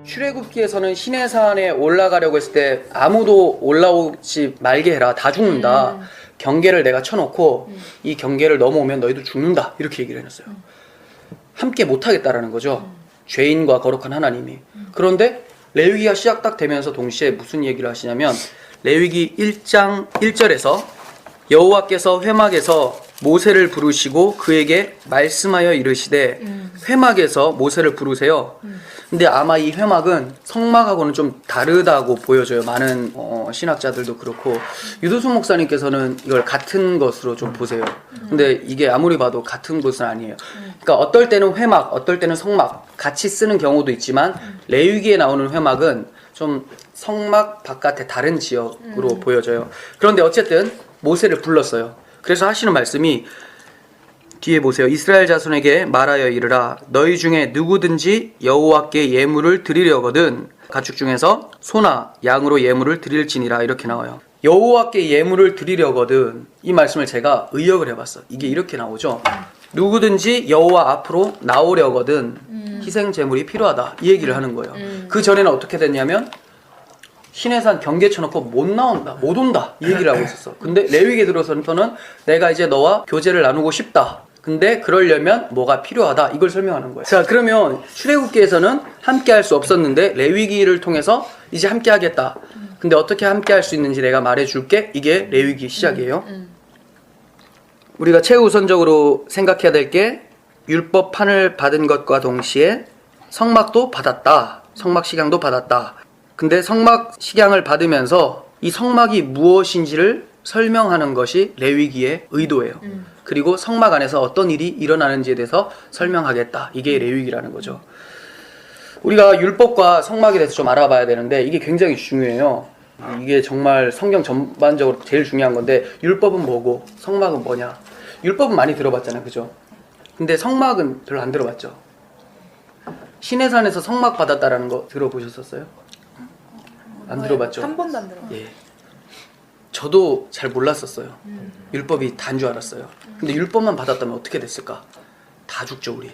출애굽기에서는 시내산에 올라가려고 했을 때 아무도 올라오지 말게 해라. 다 죽는다. 경계를 내가 쳐놓고 이 경계를 넘어오면 너희도 죽는다. 이렇게 얘기를 해놨어요. 함께 못하겠다라는 거죠. 죄인과 거룩한 하나님이. 그런데 레위기가 시작 딱 되면서 동시에 무슨 얘기를 하시냐면 레위기 1장 1절에서 여호와께서 회막에서 모세를 부르시고 그에게 말씀하여 이르시되 회막에서 모세를 부르세요. 근데 아마 이 회막은 성막하고는 좀 다르다고 보여져요. 많은 신학자들도 그렇고 유도순 목사님께서는 이걸 같은 것으로 좀 보세요. 근데 이게 아무리 봐도 같은 것은 아니에요. 그러니까 어떨 때는 회막, 어떨 때는 성막 같이 쓰는 경우도 있지만 레위기에 나오는 회막은 좀 성막 바깥의 다른 지역으로 보여져요. 그런데 어쨌든 모세를 불렀어요. 그래서 하시는 말씀이 뒤에 보세요. 이스라엘 자손에게 말하여 이르라. 너희 중에 누구든지 여호와께 예물을 드리려거든 가축 중에서 소나 양으로 예물을 드릴지니라. 이렇게 나와요. 여호와께 예물을 드리려거든. 이 말씀을 제가 의역을 해봤어. 이게 이렇게 나오죠. 누구든지 여호와 앞으로 나오려거든 희생 제물이 필요하다. 이 얘기를 하는 거예요. 그 전에는 어떻게 됐냐면 시내산 경계 쳐놓고 못 나온다, 못 온다 이 얘기를 하고 있었어. 근데 레위기에 들어서는 내가 이제 너와 교제를 나누고 싶다. 근데 그러려면 뭐가 필요하다. 이걸 설명하는 거예요. 자, 그러면 출애굽기에서는 함께 할 수 없었는데 레위기를 통해서 이제 함께 하겠다. 근데 어떻게 함께 할 수 있는지 내가 말해줄게. 이게 레위기 시작이에요. 우리가 최우선적으로 생각해야 될 게 율법판을 받은 것과 동시에 성막도 받았다. 성막 식양도 받았다. 근데 성막 식양을 받으면서 이 성막이 무엇인지를 설명하는 것이 레위기의 의도예요. 그리고 성막 안에서 어떤 일이 일어나는지에 대해서 설명하겠다. 이게 레위기라는 거죠. 우리가 율법과 성막에 대해서 좀 알아봐야 되는데 이게 굉장히 중요해요. 이게 정말 성경 전반적으로 제일 중요한 건데 율법은 뭐고 성막은 뭐냐. 율법은 많이 들어봤잖아요. 그죠? 근데 성막은 별로 안 들어봤죠. 시내산에서 성막 받았다라는 거 들어보셨었어요? 안 들어봤죠? 한 번도 안 들어봤어요. 예. 저도 잘 몰랐었어요. 율법이 다인 줄 알았어요. 근데 율법만 받았다면 어떻게 됐을까? 다 죽죠, 우리.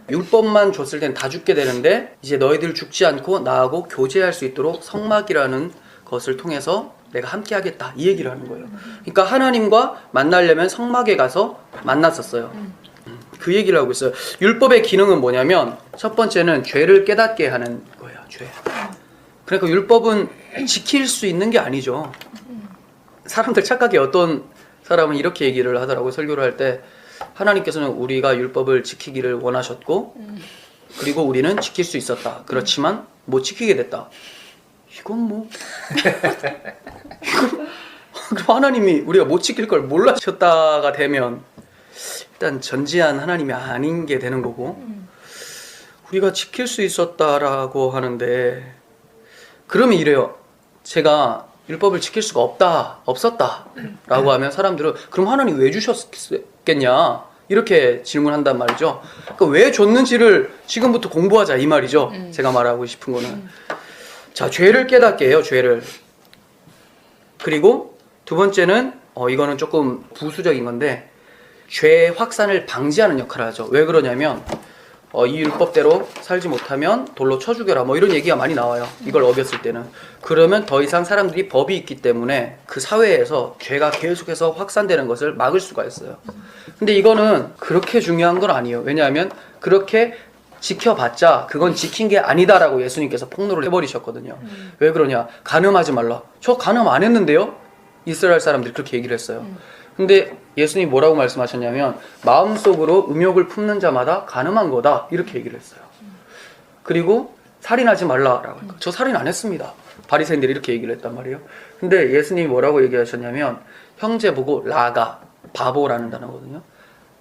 율법만 줬을 땐 다 죽게 되는데 이제 너희들 죽지 않고 나하고 교제할 수 있도록 성막이라는 것을 통해서 내가 함께 하겠다. 이 얘기를 하는 거예요. 그러니까 하나님과 만나려면 성막에 가서 만났었어요. 그 얘기를 하고 있어요. 율법의 기능은 뭐냐면 첫 번째는 죄를 깨닫게 하는 거예요. 죄. 그러니까 율법은 지킬 수 있는 게 아니죠. 사람들 착각해. 어떤 사람은 이렇게 얘기를 하더라고요. 설교를 할 때 하나님께서는 우리가 율법을 지키기를 원하셨고 그리고 우리는 지킬 수 있었다. 그렇지만 못 지키게 됐다. 이건 뭐 그럼 하나님이 우리가 못 지킬 걸 몰라셨다가 되면 일단 전지한 하나님이 아닌 게 되는 거고 우리가 지킬 수 있었다라고 하는데 그러면 이래요. 제가 율법을 지킬 수가 없었다 라고 하면 사람들은 그럼 하나님 왜 주셨겠냐 이렇게 질문한단 말이죠. 그러니까 왜 줬는지를 지금부터 공부하자 이 말이죠. 제가 말하고 싶은 거는 자, 죄를 깨닫게 해요. 죄를. 그리고 두 번째는 이거는 조금 부수적인 건데 죄 확산을 방지하는 역할을 하죠. 왜 그러냐면 이 율법대로 살지 못하면 돌로 쳐 죽여라 뭐 이런 얘기가 많이 나와요. 이걸 어겼을 때는. 그러면 더 이상 사람들이 법이 있기 때문에 그 사회에서 죄가 계속해서 확산되는 것을 막을 수가 있어요. 근데 이거는 그렇게 중요한 건 아니에요. 왜냐하면 그렇게 지켜봤자 그건 지킨 게 아니다라고 예수님께서 폭로를 해버리셨거든요. 왜 그러냐. 간음하지 말라. 저 간음 안 했는데요. 이스라엘 사람들이 그렇게 얘기를 했어요. 근데 예수님이 뭐라고 말씀하셨냐면 마음속으로 음욕을 품는 자마다 간음한 거다 이렇게 얘기를 했어요. 그리고 살인하지 말라라고 하니까 저 살인 안 했습니다. 바리새인들이 이렇게 얘기를 했단 말이에요. 근데 예수님이 뭐라고 얘기하셨냐면 형제 보고 라가 바보라는 단어거든요.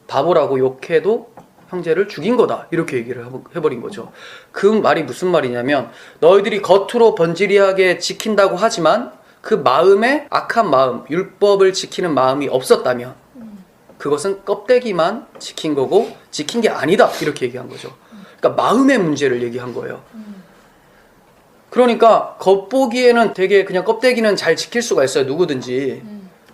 바보라고 욕해도 형제를 죽인 거다 이렇게 얘기를 해버린 거죠. 그 말이 무슨 말이냐면 너희들이 겉으로 번지르하게 지킨다고 하지만 그 마음에 악한 마음, 율법을 지키는 마음이 없었다면 그것은 껍데기만 지킨 거고 지킨 게 아니다 이렇게 얘기한 거죠. 그러니까 마음의 문제를 얘기한 거예요. 그러니까 겉보기에는 되게 그냥 껍데기는 잘 지킬 수가 있어요. 누구든지.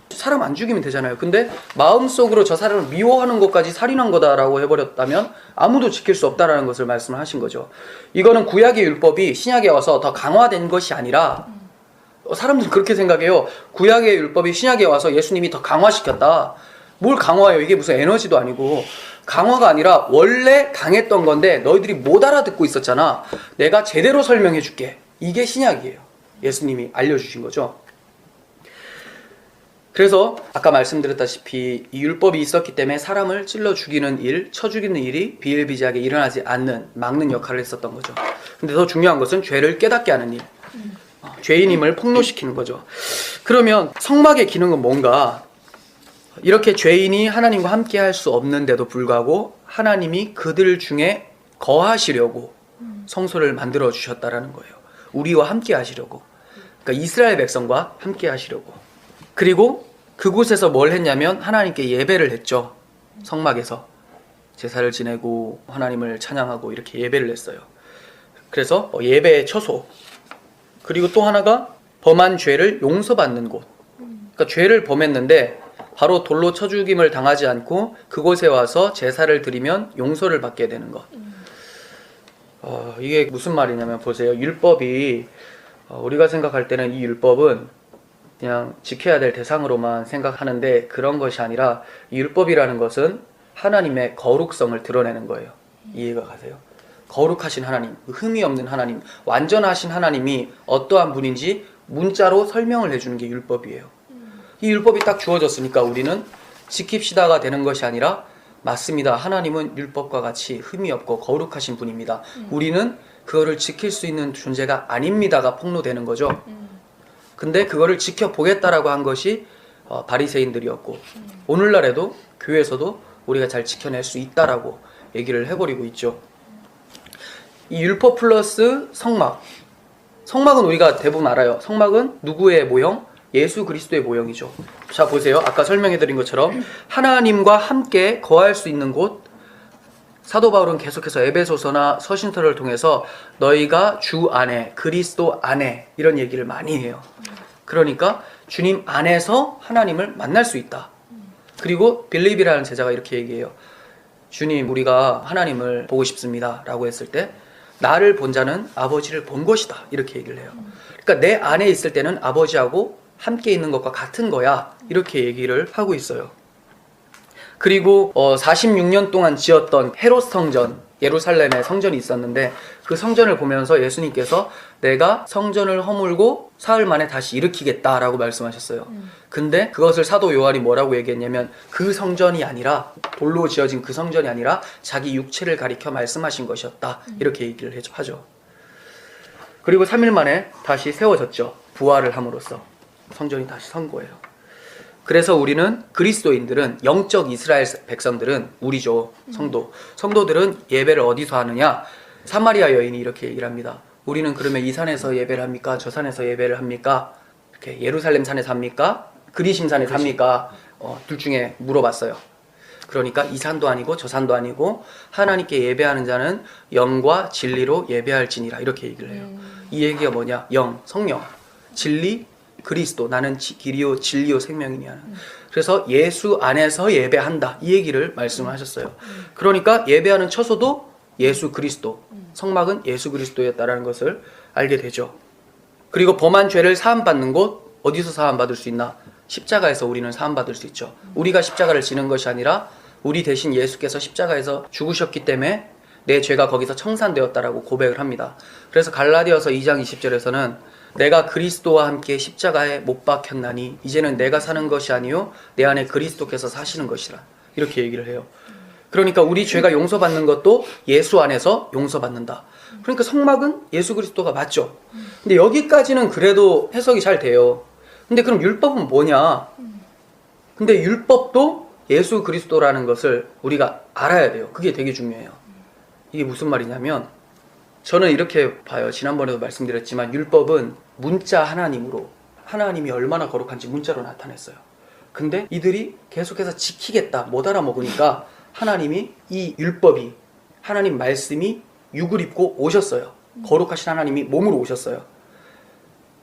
사람 안 죽이면 되잖아요. 근데 마음속으로 저 사람을 미워하는 것까지 살인한 거다라고 해버렸다면 아무도 지킬 수 없다라는 것을 말씀을 하신 거죠. 이거는 구약의 율법이 신약에 와서 더 강화된 것이 아니라, 사람들은 그렇게 생각해요. 구약의 율법이 신약에 와서 예수님이 더 강화시켰다. 뭘 강화해요? 이게 무슨 에너지도 아니고. 강화가 아니라 원래 강했던 건데 너희들이 못 알아듣고 있었잖아. 내가 제대로 설명해 줄게. 이게 신약이에요. 예수님이 알려주신 거죠. 그래서 아까 말씀드렸다시피 이 율법이 있었기 때문에 사람을 찔러 죽이는 일, 쳐 죽이는 일이 비일비재하게 일어나지 않는, 막는 역할을 했었던 거죠. 근데 더 중요한 것은 죄를 깨닫게 하는 일, 죄인임을 폭로시키는 거죠. 그러면 성막의 기능은 뭔가? 이렇게 죄인이 하나님과 함께 할 수 없는데도 불구하고 하나님이 그들 중에 거하시려고 성소를 만들어 주셨다라는 거예요. 우리와 함께 하시려고. 그러니까 이스라엘 백성과 함께 하시려고. 그리고 그곳에서 뭘 했냐면 하나님께 예배를 했죠. 성막에서 제사를 지내고 하나님을 찬양하고 이렇게 예배를 했어요. 그래서 예배의 처소. 그리고 또 하나가 범한 죄를 용서받는 곳. 그러니까 죄를 범했는데 바로 돌로 쳐 죽임을 당하지 않고 그곳에 와서 제사를 드리면 용서를 받게 되는 것. 이게 무슨 말이냐면 보세요. 율법이 우리가 생각할 때는 이 율법은 그냥 지켜야 될 대상으로만 생각하는데 그런 것이 아니라 이 율법이라는 것은 하나님의 거룩성을 드러내는 거예요. 이해가 가세요? 거룩하신 하나님, 흠이 없는 하나님, 완전하신 하나님이 어떠한 분인지 문자로 설명을 해주는 게 율법이에요. 이 율법이 딱 주어졌으니까 우리는 지킵시다가 되는 것이 아니라 맞습니다. 하나님은 율법과 같이 흠이 없고 거룩하신 분입니다. 우리는 그거를 지킬 수 있는 존재가 아닙니다가 폭로되는 거죠. 근데 그거를 지켜보겠다라고 한 것이 바리새인들이었고 오늘날에도 교회에서도 우리가 잘 지켜낼 수 있다라고 얘기를 해버리고 있죠. 이 율법 플러스 성막. 성막은 우리가 대부분 알아요. 성막은 누구의 모형? 예수 그리스도의 모형이죠. 자 보세요. 아까 설명해드린 것처럼 하나님과 함께 거할 수 있는 곳. 사도 바울은 계속해서 에베소서나 서신서를 통해서 너희가 주 안에, 그리스도 안에 이런 얘기를 많이 해요. 그러니까 주님 안에서 하나님을 만날 수 있다. 그리고 빌립이라는 제자가 이렇게 얘기해요. 주님, 우리가 하나님을 보고 싶습니다 라고 했을 때 나를 본 자는 아버지를 본 것이다 이렇게 얘기를 해요. 그러니까 내 안에 있을 때는 아버지하고 함께 있는 것과 같은 거야 이렇게 얘기를 하고 있어요. 그리고 46년 동안 지었던 헤롯 성전, 예루살렘에 성전이 있었는데 그 성전을 보면서 예수님께서 내가 성전을 허물고 사흘 만에 다시 일으키겠다라고 말씀하셨어요. 근데 그것을 사도 요한이 뭐라고 얘기했냐면 그 성전이 아니라, 돌로 지어진 그 성전이 아니라 자기 육체를 가리켜 말씀하신 것이었다 이렇게 얘기를 하죠. 그리고 3일 만에 다시 세워졌죠. 부활을 함으로써 성전이 다시 선 거예요. 그래서 우리는 그리스도인들은, 영적 이스라엘 백성들은, 우리죠, 성도들은 예배를 어디서 하느냐? 사마리아 여인이 이렇게 얘기를 합니다. 우리는 그러면 이 산에서 예배를 합니까? 저 산에서 예배를 합니까? 이렇게 예루살렘 산에서 합니까? 그리심 산에서 합니까? 둘 중에 물어봤어요. 그러니까 이 산도 아니고 저 산도 아니고 하나님께 예배하는 자는 영과 진리로 예배할지니라 이렇게 얘기를 해요. 이 얘기가 뭐냐? 영, 성령, 진리, 그리스도, 나는 길이요 진리요 생명이냐. 그래서 예수 안에서 예배한다 이 얘기를 말씀하셨어요. 그러니까 예배하는 처소도 예수 그리스도, 성막은 예수 그리스도였다라는 것을 알게 되죠. 그리고 범한 죄를 사함받는 곳, 어디서 사함받을 수 있나? 십자가에서 우리는 사함받을 수 있죠. 우리가 십자가를 지는 것이 아니라 우리 대신 예수께서 십자가에서 죽으셨기 때문에 내 죄가 거기서 청산되었다라고 고백을 합니다. 그래서 갈라디아서 2장 20절에서는 내가 그리스도와 함께 십자가에 못 박혔나니 이제는 내가 사는 것이 아니요 내 안에 그리스도께서 사시는 것이라 이렇게 얘기를 해요. 그러니까 우리 죄가 용서받는 것도 예수 안에서 용서받는다. 그러니까 성막은 예수 그리스도가 맞죠. 근데 여기까지는 그래도 해석이 잘 돼요. 근데 그럼 율법은 뭐냐? 근데 율법도 예수 그리스도라는 것을 우리가 알아야 돼요. 그게 되게 중요해요. 이게 무슨 말이냐면 저는 이렇게 봐요. 지난번에도 말씀드렸지만 율법은 문자 하나님으로, 하나님이 얼마나 거룩한지 문자로 나타냈어요. 근데 이들이 계속해서 지키겠다 못 알아먹으니까 하나님이 이 율법이, 하나님 말씀이 육을 입고 오셨어요. 거룩하신 하나님이 몸으로 오셨어요.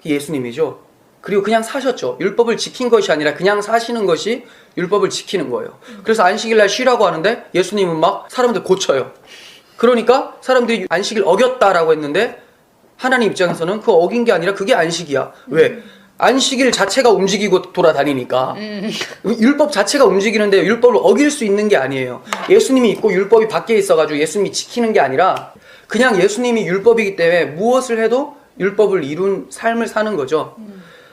예수님이죠. 그리고 그냥 사셨죠. 율법을 지킨 것이 아니라 그냥 사시는 것이 율법을 지키는 거예요. 그래서 안식일 날 쉬라고 하는데 예수님은 막 사람들 고쳐요. 그러니까 사람들이 안식일 어겼다라고 했는데 하나님 입장에서는 그 어긴 게 아니라 그게 안식이야. 왜? 안식일 자체가 움직이고 돌아다니니까. 율법 자체가 움직이는데 율법을 어길 수 있는 게 아니에요. 예수님이 있고 율법이 밖에 있어가지고 예수님이 지키는 게 아니라 그냥 예수님이 율법이기 때문에 무엇을 해도 율법을 이룬 삶을 사는 거죠.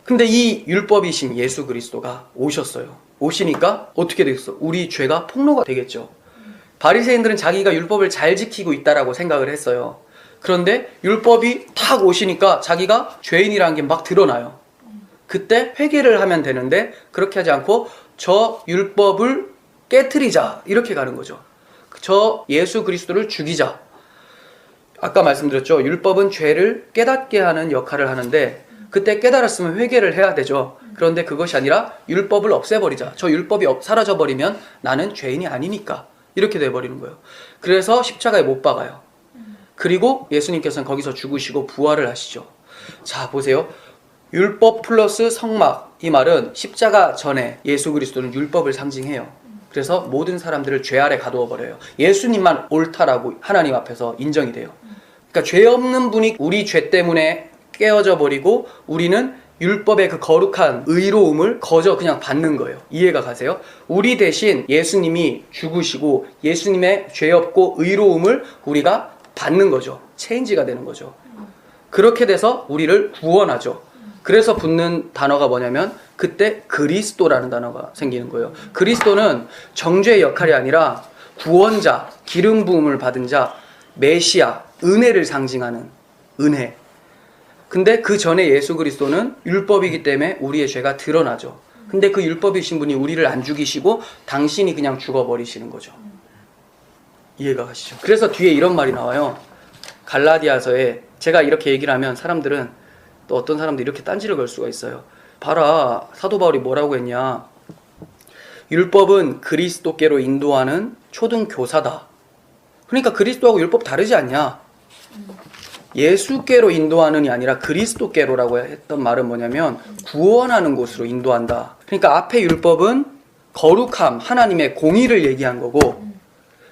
근데 이 율법이신 예수 그리스도가 오셨어요. 오시니까 어떻게 되겠어? 우리 죄가 폭로가 되겠죠. 바리새인들은 자기가 율법을 잘 지키고 있다라고 생각을 했어요. 그런데 율법이 탁 오시니까 자기가 죄인이라는 게 막 드러나요. 그때 회개를 하면 되는데 그렇게 하지 않고 저 율법을 깨트리자 이렇게 가는 거죠. 저 예수 그리스도를 죽이자. 아까 말씀드렸죠. 율법은 죄를 깨닫게 하는 역할을 하는데 그때 깨달았으면 회개를 해야 되죠. 그런데 그것이 아니라 율법을 없애버리자. 저 율법이 사라져버리면 나는 죄인이 아니니까 이렇게 돼버리는 거예요. 그래서 십자가에 못 박아요. 그리고 예수님께서는 거기서 죽으시고 부활을 하시죠. 자, 보세요. 율법 플러스 성막, 이 말은 십자가 전에 예수 그리스도는 율법을 상징해요. 그래서 모든 사람들을 죄 아래 가두어 버려요. 예수님만 옳다라고 하나님 앞에서 인정이 돼요. 그러니까 죄 없는 분이 우리 죄 때문에 깨어져 버리고 우리는 율법의 그 거룩한 의로움을 거저 그냥 받는 거예요. 이해가 가세요? 우리 대신 예수님이 죽으시고 예수님의 죄 없고 의로움을 우리가 받는 거죠. 체인지가 되는 거죠. 그렇게 돼서 우리를 구원하죠. 그래서 붙는 단어가 뭐냐면 그때 그리스도라는 단어가 생기는 거예요. 그리스도는 정죄의 역할이 아니라 구원자, 기름 부음을 받은 자, 메시아, 은혜를 상징하는 은혜. 근데 그 전에 예수 그리스도는 율법이기 때문에 우리의 죄가 드러나죠. 근데 그 율법이신 분이 우리를 안 죽이시고 당신이 그냥 죽어버리시는 거죠. 이해가 가시죠? 그래서 뒤에 이런 말이 나와요. 갈라디아서에 제가 이렇게 얘기를 하면 사람들은 또 어떤 사람들이 이렇게 딴지를 걸 수가 있어요. 봐라, 사도 바울이 뭐라고 했냐. 율법은 그리스도께로 인도하는 초등교사다. 그러니까 그리스도하고 율법 다르지 않냐. 예수께로 인도하는이 아니라 그리스도께로라고 했던 말은 뭐냐면 구원하는 곳으로 인도한다. 그러니까 앞에 율법은 거룩함, 하나님의 공의를 얘기한 거고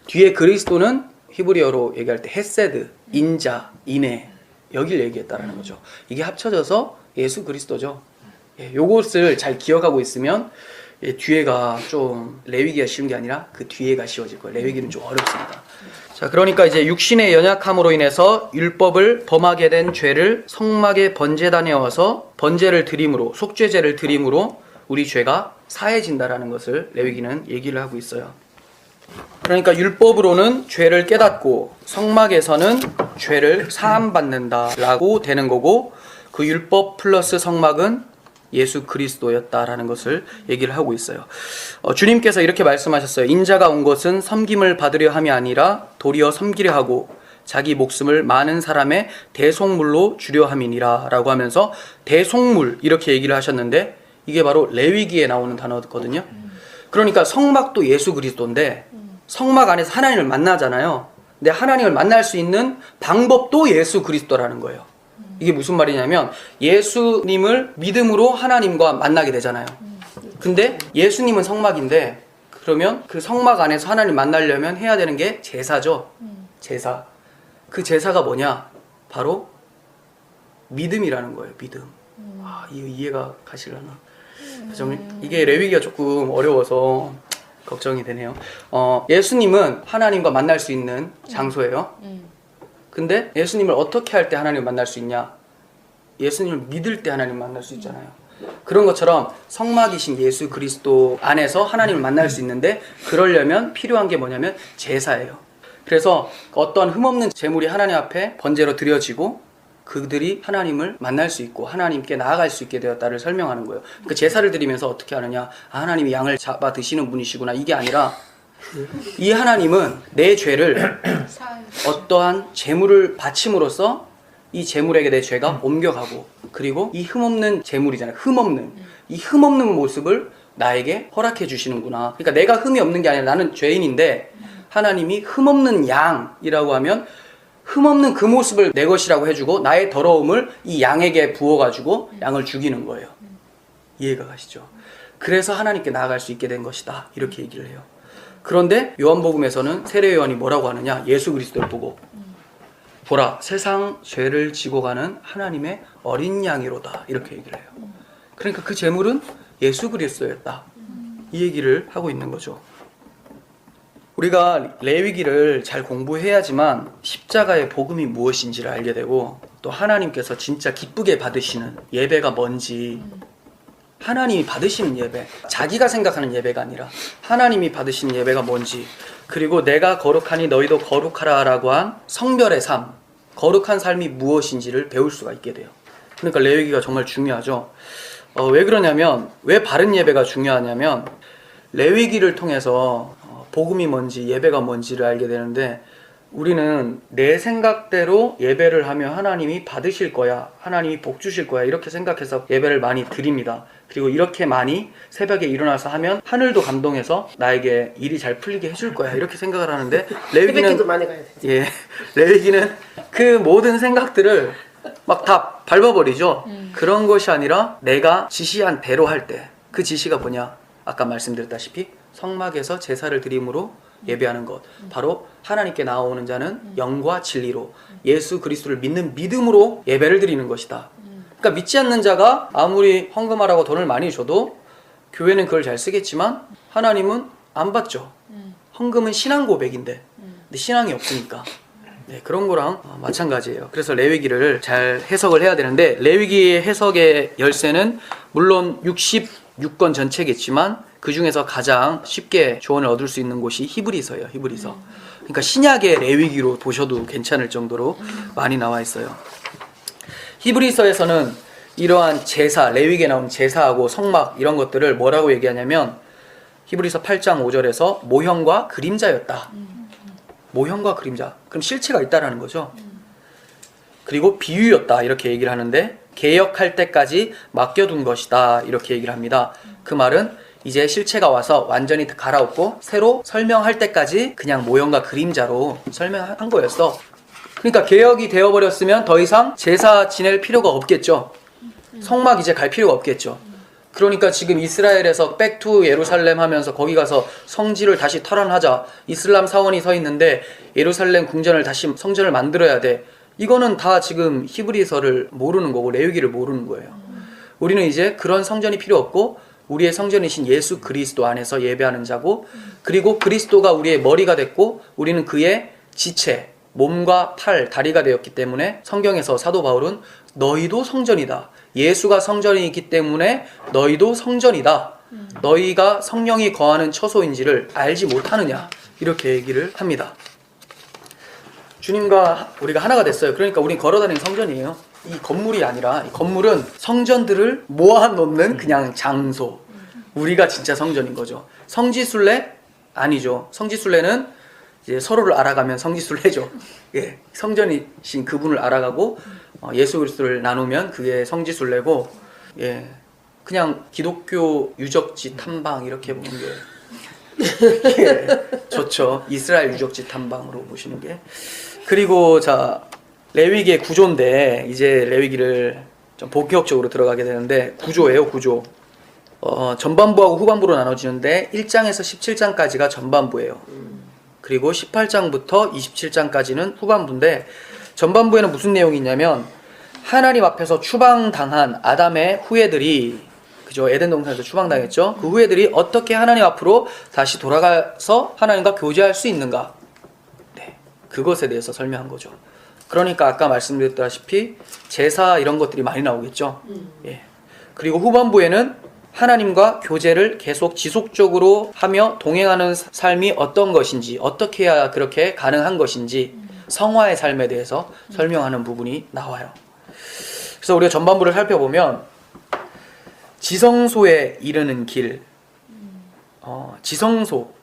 뒤에 그리스도는 히브리어로 얘기할 때 헤세드, 인자, 인애 여길 얘기했다라는 거죠. 이게 합쳐져서 예수 그리스도죠. 예, 요것을 잘 기억하고 있으면 뒤에가 좀 레위기가 쉬운 게 아니라 그 뒤에가 쉬워질 거예요. 레위기는 좀 어렵습니다. 자, 그러니까 이제 육신의 연약함으로 인해서 율법을 범하게 된 죄를 성막의 번제단에 와서 번제를 드림으로, 속죄제를 드림으로 우리 죄가 사해진다라는 것을 레위기는 얘기를 하고 있어요. 그러니까 율법으로는 죄를 깨닫고 성막에서는 죄를 사함받는다라고 되는 거고 그 율법 플러스 성막은 예수 그리스도였다라는 것을 얘기를 하고 있어요. 주님께서 이렇게 말씀하셨어요. 인자가 온 것은 섬김을 받으려 함이 아니라 도리어 섬기려 하고 자기 목숨을 많은 사람의 대속물로 주려 함이니라 라고 하면서 대속물 이렇게 얘기를 하셨는데 이게 바로 레위기에 나오는 단어거든요. 그러니까 성막도 예수 그리스도인데 성막 안에서 하나님을 만나잖아요. 근데 하나님을 만날 수 있는 방법도 예수 그리스도라는 거예요. 이게 무슨 말이냐면 예수님을 믿음으로 하나님과 만나게 되잖아요. 근데 예수님은 성막인데 그러면 그 성막 안에서 하나님 만나려면 해야 되는 게 제사죠. 제사. 그 제사가 뭐냐? 바로 믿음이라는 거예요. 믿음. 아, 이해가 가시려나? 이게 레위기가 조금 어려워서 걱정이 되네요. 예수님은 하나님과 만날 수 있는 장소예요. 근데 예수님을 어떻게 할 때 하나님을 만날 수 있냐? 예수님을 믿을 때 하나님을 만날 수 있잖아요. 그런 것처럼 성막이신 예수 그리스도 안에서 하나님을 만날 수 있는데 그러려면 필요한 게 뭐냐면 제사예요. 그래서 어떤 흠없는 제물이 하나님 앞에 번제로 드려지고 그들이 하나님을 만날 수 있고 하나님께 나아갈 수 있게 되었다를 설명하는 거예요. 그 제사를 드리면서 어떻게 하느냐? 아, 하나님이 양을 잡아 드시는 분이시구나. 이게 아니라 이 하나님은 내 죄를 어떠한 제물을 바침으로써 이 제물에게 내 죄가 옮겨가고 그리고 이 흠없는 제물이잖아요. 이 흠없는 모습을 나에게 허락해 주시는구나. 그러니까 내가 흠이 없는 게 아니라 나는 죄인인데 하나님이 흠없는 양이라고 하면 흠없는 그 모습을 내 것이라고 해주고 나의 더러움을 이 양에게 부어가지고 양을 죽이는 거예요. 이해가 가시죠? 그래서 하나님께 나아갈 수 있게 된 것이다. 이렇게 얘기를 해요. 그런데 요한복음에서는 세례 요한이 뭐라고 하느냐? 예수 그리스도를 보고 보라, 세상 죄를 지고 가는 하나님의 어린 양이로다. 이렇게 얘기를 해요. 그러니까 그 제물은 예수 그리스도였다. 이 얘기를 하고 있는 거죠. 우리가 레위기를 잘 공부해야지만 십자가의 복음이 무엇인지를 알게 되고, 또 하나님께서 진짜 기쁘게 받으시는 예배가 뭔지, 하나님이 받으시는 예배, 자기가 생각하는 예배가 아니라 하나님이 받으시는 예배가 뭔지, 그리고 내가 거룩하니 너희도 거룩하라 라고 한 성별의 삶, 거룩한 삶이 무엇인지를 배울 수가 있게 돼요. 그러니까 레위기가 정말 중요하죠. 왜 그러냐면, 왜 바른 예배가 중요하냐면, 레위기를 통해서 복음이 뭔지 예배가 뭔지를 알게 되는데, 우리는 내 생각대로 예배를 하면 하나님이 받으실 거야, 하나님이 복 주실 거야, 이렇게 생각해서 예배를 많이 드립니다. 그리고 이렇게 많이 새벽에 일어나서 하면 하늘도 감동해서 나에게 일이 잘 풀리게 해줄 거야, 이렇게 생각을 하는데, 레위기는 많이 가야 돼. 예, 레위기는 그 모든 생각들을 막 다 밟아버리죠. 그런 것이 아니라 내가 지시한 대로 할 때, 그 지시가 뭐냐? 아까 말씀드렸다시피 성막에서 제사를 드림으로 예배하는 것, 바로 하나님께 나아오는 자는 영과 진리로 예수 그리스도를 믿는 믿음으로 예배를 드리는 것이다. 그러니까 믿지 않는 자가 아무리 헌금하라고 돈을 많이 줘도 교회는 그걸 잘 쓰겠지만 하나님은 안 받죠. 헌금은 신앙 고백인데, 근데 신앙이 없으니까. 네, 그런 거랑 마찬가지예요. 그래서 레위기를 잘 해석을 해야 되는데, 레위기의 해석의 열쇠는 물론 66권 전체겠지만 그 중에서 가장 쉽게 조언을 얻을 수 있는 곳이 히브리서예요. 히브리서. 그러니까 신약의 레위기로 보셔도 괜찮을 정도로 많이 나와 있어요. 히브리서에서는 이러한 제사, 레위기에 나온 제사하고 성막 이런 것들을 뭐라고 얘기하냐면, 히브리서 8장 5절에서 모형과 그림자였다. 모형과 그림자. 그럼 실체가 있다라는 거죠. 그리고 비유였다, 이렇게 얘기를 하는데, 개역할 때까지 맡겨둔 것이다, 이렇게 얘기를 합니다. 그 말은 이제 실체가 와서 완전히 갈아엎고 새로 설명할 때까지 그냥 모형과 그림자로 설명한 거였어. 그러니까 개역이 되어버렸으면 더 이상 제사 지낼 필요가 없겠죠. 성막 이제 갈 필요가 없겠죠. 그러니까 지금 이스라엘에서 백투 예루살렘 하면서 거기 가서 성지를 다시 탈환하자, 이슬람 사원이 서 있는데 예루살렘 궁전을 다시 성전을 만들어야 돼, 이거는 다 지금 히브리서를 모르는 거고 레위기를 모르는 거예요. 우리는 이제 그런 성전이 필요 없고 우리의 성전이신 예수 그리스도 안에서 예배하는 자고, 그리고 그리스도가 우리의 머리가 됐고 우리는 그의 지체, 몸과 팔, 다리가 되었기 때문에 성경에서 사도 바울은 너희도 성전이다, 예수가 성전이기 때문에 너희도 성전이다, 너희가 성령이 거하는 처소인지를 알지 못하느냐, 이렇게 얘기를 합니다. 주님과 우리가 하나가 됐어요. 그러니까 우린 걸어다니는 성전이에요. 이 건물이 아니라, 이 건물은 성전들을 모아놓는 그냥 장소. 우리가 진짜 성전인 거죠. 성지순례? 아니죠. 성지순례는 이제 서로를 알아가면 성지순례죠. 예, 성전이신 그분을 알아가고 예수 그리스도를 나누면 그게 성지순례고, 예, 그냥 기독교 유적지 탐방 이렇게 보는 게 예, 좋죠. 이스라엘 유적지 탐방으로 보시는 게. 그리고 자, 레위기의 구조인데, 이제 레위기를 좀 본격적으로 들어가게 되는데, 구조예요, 구조. 전반부하고 후반부로 나눠지는데 1장에서 17장까지가 전반부예요. 그리고 18장부터 27장까지는 후반부인데, 전반부에는 무슨 내용이 있냐면, 하나님 앞에서 추방당한 아담의 후예들이, 그죠, 에덴 동산에서 추방당했죠. 그 후예들이 어떻게 하나님 앞으로 다시 돌아가서 하나님과 교제할 수 있는가, 네, 그것에 대해서 설명한 거죠. 그러니까 아까 말씀드렸다시피 제사 이런 것들이 많이 나오겠죠. 예. 그리고 후반부에는 하나님과 교제를 계속 지속적으로 하며 동행하는 삶이 어떤 것인지, 어떻게 해야 그렇게 가능한 것인지, 성화의 삶에 대해서 설명하는 부분이 나와요. 그래서 우리가 전반부를 살펴보면, 지성소에 이르는 길, 지성소,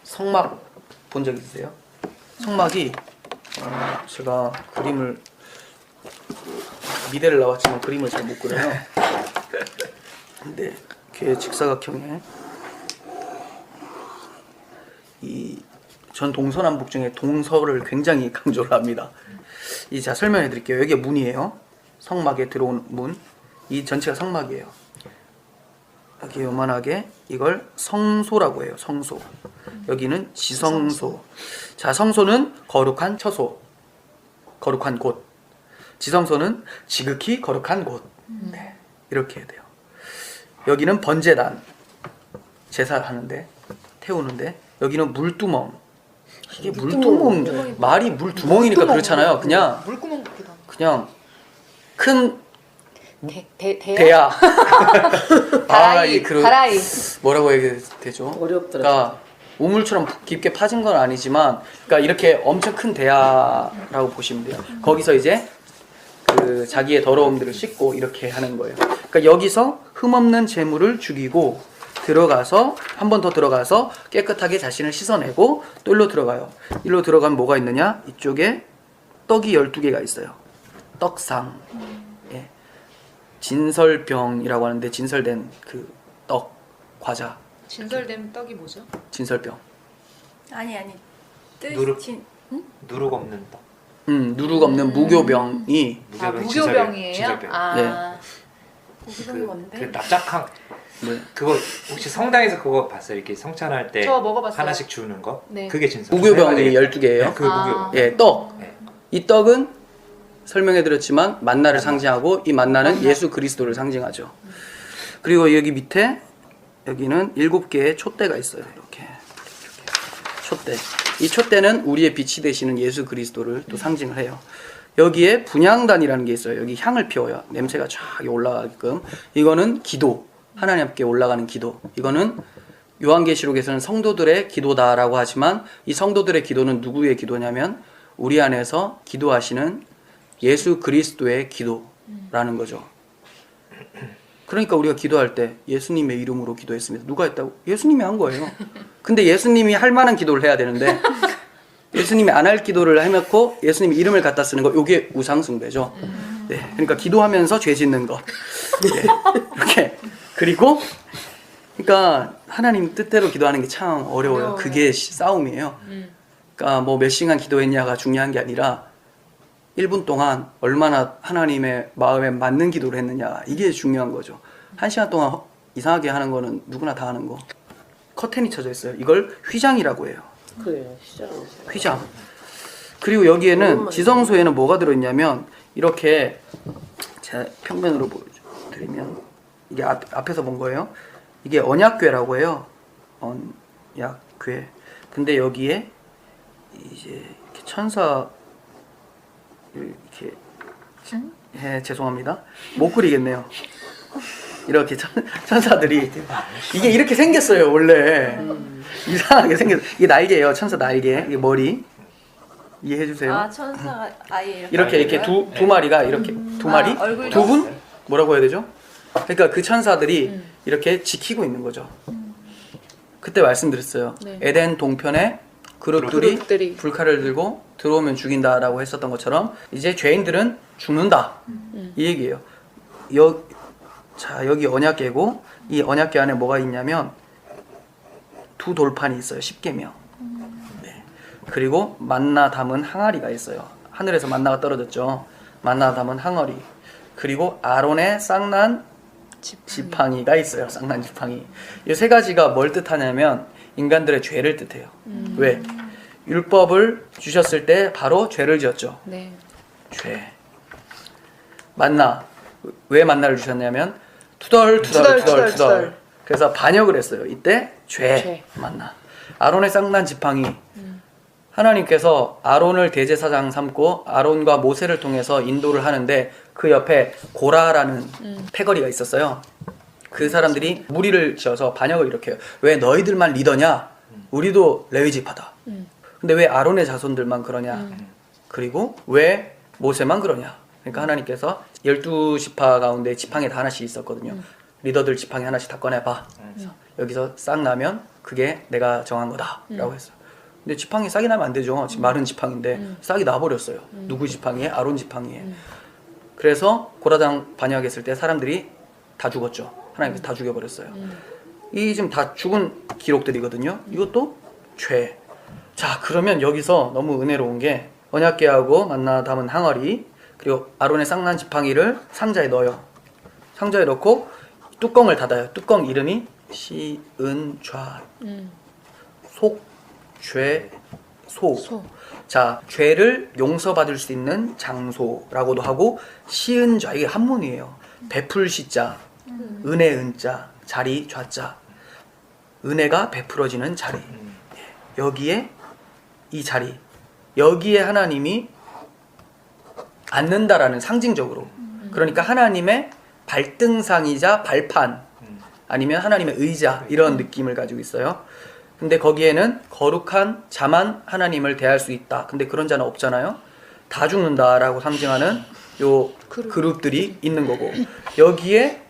성막 본 적 있으세요? 성막이 제가 그림을, 미대를 나왔지만 그림을 잘 못 그려요. 근데 이렇게 직사각형에, 전 동서남북 중에 동서를 굉장히 강조를 합니다. 자, 설명해 드릴게요. 여기가 문이에요. 성막에 들어온 문. 이 전체가 성막이에요. 여기 요만하게 이걸 성소라고 해요. 성소. 여기는 지성소. 자, 성소는 거룩한 처소, 거룩한 곳. 지성소는 지극히 거룩한 곳. 네, 이렇게 해야 돼요. 여기는 번제단, 제사하는데, 태우는데, 여기는 물두멍. 이게 물두멍, 말이 물두멍이니까 그렇잖아요. 그냥 물구멍 같기도 하고. 그냥 큰 대야? 대야. 다라이, 다라이. 뭐라고 얘기해야 되죠? 어렵더라고요. 그러니까 우물처럼 깊게 파진 건 아니지만, 그러니까 이렇게 엄청 큰 대야라고 보시면 돼요. 거기서 이제 그 자기의 더러움들을 씻고 이렇게 하는 거예요. 그러니까 여기서 흠없는 재물을 죽이고 들어가서 한 번 더 들어가서 깨끗하게 자신을 씻어내고 또 일로 들어가요. 일로 들어가면 뭐가 있느냐? 이쪽에 떡이 12개가 있어요. 떡상. 예. 진설병이라고 하는데 진설된 그 떡, 과자. 진설된 떡이 뭐죠? 진설병. 아니 누룩. 뜻이 누룩 없는 떡. 누룩 없는 무교병이 아, 무교병, 무교병이에요? 진설병. 아, 무교병이 뭔데? 그 납작한 네. 그거 혹시 성당에서 그거 봤어요? 이렇게 성찬할 때 저 먹어봤어요. 하나씩 주는 거? 네. 그게 진설. 무교병이 12개예요. 네, 그 무교. 예, 떡. 네. 이 떡은 설명해드렸지만 만나를 상징하고 이 만나는 예수 그리스도를 상징하죠. 그리고 여기 밑에 여기는 7개의 촛대가 있어요. 이렇게 촛대. 이 촛대는 우리의 빛이 되시는 예수 그리스도를 또 상징을 해요. 여기에 분향단이라는 게 있어요. 여기 향을 피워요. 냄새가 쫙 올라가게끔. 이거는 기도. 하나님 앞에 올라가는 기도. 이거는 요한계시록에서는 성도들의 기도다라고 하지만 이 성도들의 기도는 누구의 기도냐면 우리 안에서 기도하시는 예수 그리스도의 기도라는 거죠. 그러니까 우리가 기도할 때 예수님의 이름으로 기도했습니다. 누가 했다고? 예수님이 한 거예요. 근데 예수님이 할 만한 기도를 해야 되는데 예수님이 안 할 기도를 해놓고 예수님 이름을 갖다 쓰는 거, 이게 우상숭배죠. 네, 그러니까 기도하면서 죄 짓는 것. 네, 이렇게. 그리고 그러니까 하나님 뜻대로 기도하는 게 참 어려워요. 그게 싸움이에요. 그러니까 뭐 몇 시간 기도했냐가 중요한 게 아니라 1분 동안 얼마나 하나님의 마음에 맞는 기도를 했느냐, 이게 중요한 거죠. 1시간 동안 이상하게 하는 거는 누구나 다 하는 거. 커튼이 쳐져 있어요. 이걸 휘장이라고 해요. 그래요. 시장. 휘장. 그리고 여기에는 지성소에는 뭐가 들어있냐면 이렇게 제가 평면으로 보여드리면 이게 앞에서 본 거예요. 이게 언약궤라고 해요. 언약궤. 근데 여기에 이제 이렇게 천사 이렇게 죄송합니다. 못 그리겠네요. 이렇게 천사들이 이게 이렇게 생겼어요. 원래 이상하게 생겼어요. 이게 날개예요. 천사 날개. 이게 머리. 이해해 주세요. 아 천사가 아예 이렇게 두 마리가 이렇게 두 마리? 얼굴 두 분? 뭐라고 해야 되죠? 그러니까 그 천사들이 이렇게 지키고 있는 거죠. 그때 말씀드렸어요. 네. 에덴 동편에 그룹들이 그룹들이. 불칼을 들고 들어오면 죽인다라고 했었던 것처럼 이제 죄인들은 죽는다. 이 얘기예요. 자, 여기 언약궤고 이 언약궤 안에 뭐가 있냐면 두 돌판이 있어요. 10계명. 네. 그리고 만나 담은 항아리가 있어요. 하늘에서 만나가 떨어졌죠. 만나 담은 항아리. 그리고 아론의 쌍난 지팡이가 있어요. 쌍난 지팡이. 이 세 가지가 뭘 뜻하냐면 인간들의 죄를 뜻해요. 왜? 율법을 주셨을 때 바로 죄를 지었죠. 네. 죄. 만나. 왜 만나를 주셨냐면 투덜. 그래서 반역을 했어요. 이때 죄. 만나. 아론의 쌍난 지팡이. 하나님께서 아론을 대제사장 삼고 아론과 모세를 통해서 인도를 하는데 그 옆에 고라라는 패거리가 있었어요. 그 사람들이 무리를 지어서 반역을 일으켜요. 왜 너희들만 리더냐? 우리도 레위 지파다. 근데 왜 아론의 자손들만 그러냐? 그리고 왜 모세만 그러냐? 그러니까 하나님께서 12지파 가운데 지팡이 다 하나씩 있었거든요. 리더들 지팡이 하나씩 다 꺼내봐. 여기서 싹 나면 그게 내가 정한 거다 라고 했어요. 근데 지팡이 싹이 나면 안 되죠. 마른 지팡인데 싹이 나버렸어요. 누구 지팡이에? 아론 지팡이에. 그래서 고라당 반역했을 때 사람들이 다 죽었죠. 하나님께서 다 죽여버렸어요. 이 지금 다 죽은 기록들이거든요. 이것도 죄. 자, 그러면 여기서 너무 은혜로운 게 언약궤하고 만나 담은 항아리 그리고 아론의 쌍난 지팡이를 상자에 넣어요. 상자에 넣고 뚜껑을 닫아요. 뚜껑 이름이 시은좌 속죄소. 자, 죄를 용서받을 수 있는 장소라고도 하고 시은좌, 이게 한문이에요. 베풀 시자, 은혜 은자, 자리 좌자. 은혜가 베풀어지는 자리. 여기에 이 자리, 여기에 하나님이 앉는다라는 상징적으로, 그러니까 하나님의 발등상이자 발판, 아니면 하나님의 의자, 이런 느낌을 가지고 있어요. 근데 거기에는 거룩한 자만 하나님을 대할 수 있다. 근데 그런 자는 없잖아요. 다 죽는다라고 상징하는 요 그룹들이 있는 거고, 여기에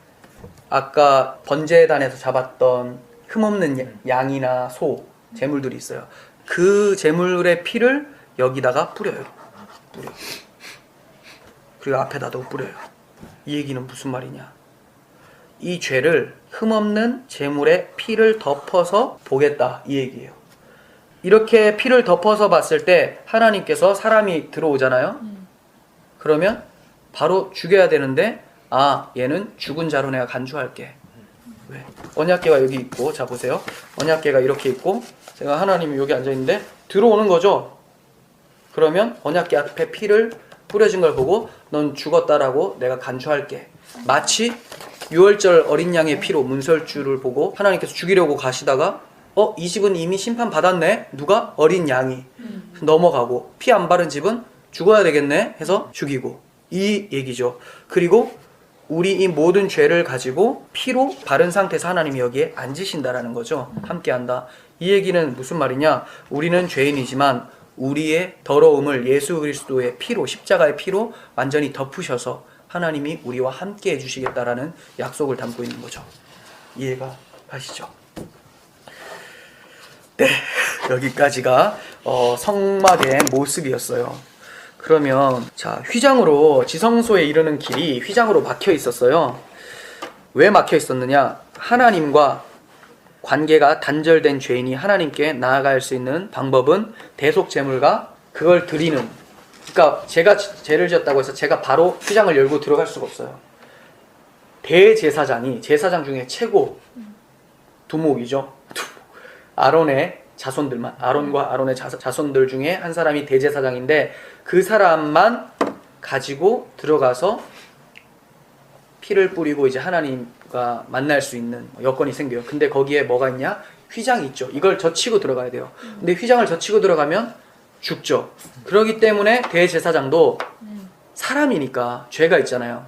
아까 번제단에서 잡았던 흠없는 양이나 소, 제물들이 있어요. 그 제물의 피를 여기다가 뿌려요. 그리고 앞에다도 뿌려요. 이 얘기는 무슨 말이냐? 이 죄를 흠없는 제물의 피를 덮어서 보겠다, 이 얘기예요. 이렇게 피를 덮어서 봤을 때 하나님께서 사람이 들어오잖아요. 그러면 바로 죽여야 되는데, 아, 얘는 죽은 자로 내가 간주할게. 왜? 언약궤가 여기 있고, 자 보세요. 언약궤가 이렇게 있고, 제가 하나님이 여기 앉아있는데 들어오는 거죠. 그러면 언약궤 앞에 피를 뿌려진 걸 보고 넌 죽었다라고 내가 간주할게. 마치 유월절 어린 양의 피로 문설주를 보고 하나님께서 죽이려고 가시다가 이 집은 이미 심판 받았네. 누가? 어린 양이. 넘어가고, 피 안 바른 집은 죽어야 되겠네 해서 죽이고, 이 얘기죠. 그리고 우리 이 모든 죄를 가지고 피로 바른 상태에서 하나님이 여기에 앉으신다라는 거죠. 함께한다. 이 얘기는 무슨 말이냐? 우리는 죄인이지만 우리의 더러움을 예수 그리스도의 피로, 십자가의 피로 완전히 덮으셔서 하나님이 우리와 함께 해주시겠다라는 약속을 담고 있는 거죠. 이해가 가시죠? 네, 여기까지가 성막의 모습이었어요. 그러면 자, 휘장으로 지성소에 이르는 길이 휘장으로 막혀 있었어요. 왜 막혀 있었느냐? 하나님과 관계가 단절된 죄인이 하나님께 나아갈 수 있는 방법은 대속제물과 그걸 드리는, 그러니까 제가 죄를 지었다고 해서 제가 바로 휘장을 열고 들어갈 수가 없어요. 대제사장이, 제사장 중에 최고 두목이죠. 아론의 자손들만, 아론과 아론의 자손들 중에 한 사람이 대제사장인데 그 사람만 가지고 들어가서 피를 뿌리고 이제 하나님과 만날 수 있는 여건이 생겨요. 근데 거기에 뭐가 있냐? 휘장이 있죠. 이걸 젖히고 들어가야 돼요. 근데 휘장을 젖히고 들어가면 죽죠. 그렇기 때문에 대제사장도 사람이니까 죄가 있잖아요.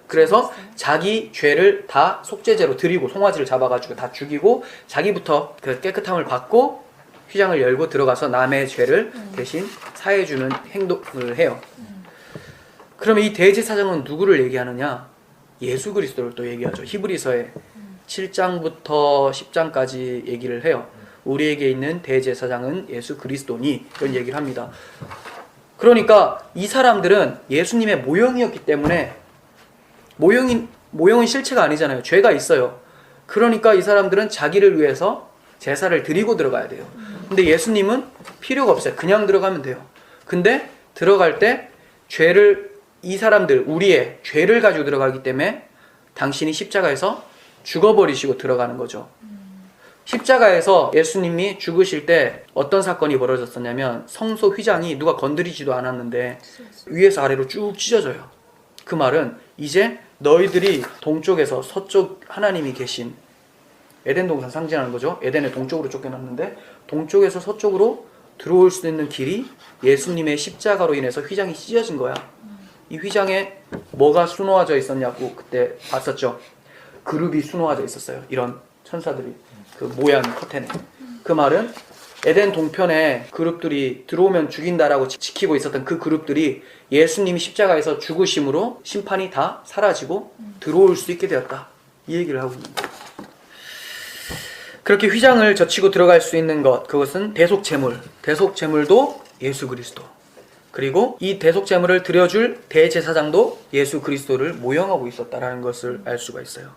그래서 자기 죄를 다 속죄제로 드리고 송아지를 잡아가지고 다 죽이고 자기부터 그 깨끗함을 받고 휘장을 열고 들어가서 남의 죄를 대신 사해주는 행동을 해요. 그러면 이 대제사장은 누구를 얘기하느냐? 예수 그리스도를 또 얘기하죠. 히브리서에 7장부터 10장까지 얘기를 해요. 우리에게 있는 대제사장은 예수 그리스도니, 이런 얘기를 합니다. 그러니까 이 사람들은 예수님의 모형이었기 때문에, 모형은 실체가 아니잖아요. 죄가 있어요. 그러니까 이 사람들은 자기를 위해서 제사를 드리고 들어가야 돼요. 근데 예수님은 필요가 없어요. 그냥 들어가면 돼요. 근데 들어갈 때 죄를, 이 사람들, 우리의 죄를 가지고 들어가기 때문에 당신이 십자가에서 죽어버리시고 들어가는 거죠. 십자가에서 예수님이 죽으실 때 어떤 사건이 벌어졌었냐면, 성소 휘장이 누가 건드리지도 않았는데 위에서 아래로 쭉 찢어져요. 그 말은 이제 너희들이 동쪽에서 서쪽 하나님이 계신 에덴 동산 상징하는 거죠. 에덴의 동쪽으로 쫓겨났는데 동쪽에서 서쪽으로 들어올 수 있는 길이 예수님의 십자가로 인해서 휘장이 찢어진 거야. 이 휘장에 뭐가 수놓아져 있었냐고 그때 봤었죠. 그룹이 수놓아져 있었어요. 이런 천사들이 그 모양 커튼에. 그 말은 에덴 동편에 그룹들이 들어오면 죽인다라고 지키고 있었던 그 그룹들이 예수님이 십자가에서 죽으심으로 심판이 다 사라지고 들어올 수 있게 되었다. 이 얘기를 하고 있는 거예요. 그렇게 휘장을 젖히고 들어갈 수 있는 것, 그것은 대속제물. 대속제물도 예수 그리스도. 그리고 이 대속제물을 드려줄 대제사장도 예수 그리스도를 모형하고 있었다라는 것을 알 수가 있어요.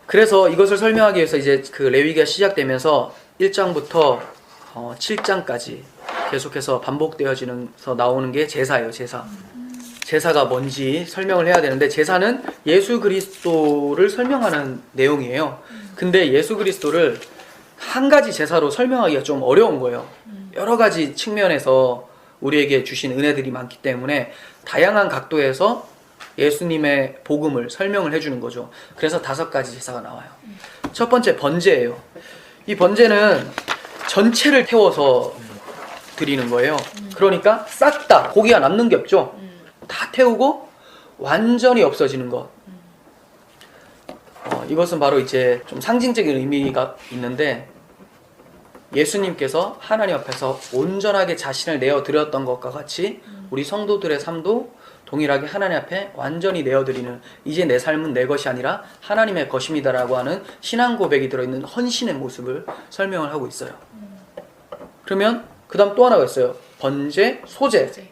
그래서 이것을 설명하기 위해서 이제 그 레위기가 시작되면서 1장부터 7장까지 계속해서 반복되어지면서 나오는 게 제사예요, 제사. 제사가 뭔지 설명을 해야 되는데 제사는 예수 그리스도를 설명하는 내용이에요. 근데 예수 그리스도를 한 가지 제사로 설명하기가 좀 어려운 거예요. 여러 가지 측면에서 우리에게 주신 은혜들이 많기 때문에 다양한 각도에서 예수님의 복음을 설명을 해주는 거죠. 그래서 5가지 제사가 나와요. 첫 번째 번제예요. 이 번제는 전체를 태워서 드리는 거예요. 그러니까 싹 다 고기가 남는 게 없죠. 다 태우고 완전히 없어지는 것. 이것은 바로 이제 좀 상징적인 의미가 있는데 예수님께서 하나님 앞에서 온전하게 자신을 내어드렸던 것과 같이 우리 성도들의 삶도 동일하게 하나님 앞에 완전히 내어드리는, 이제 내 삶은 내 것이 아니라 하나님의 것입니다라고 하는 신앙 고백이 들어있는 헌신의 모습을 설명을 하고 있어요. 그러면 그 다음 또 하나가 있어요. 번제, 소제.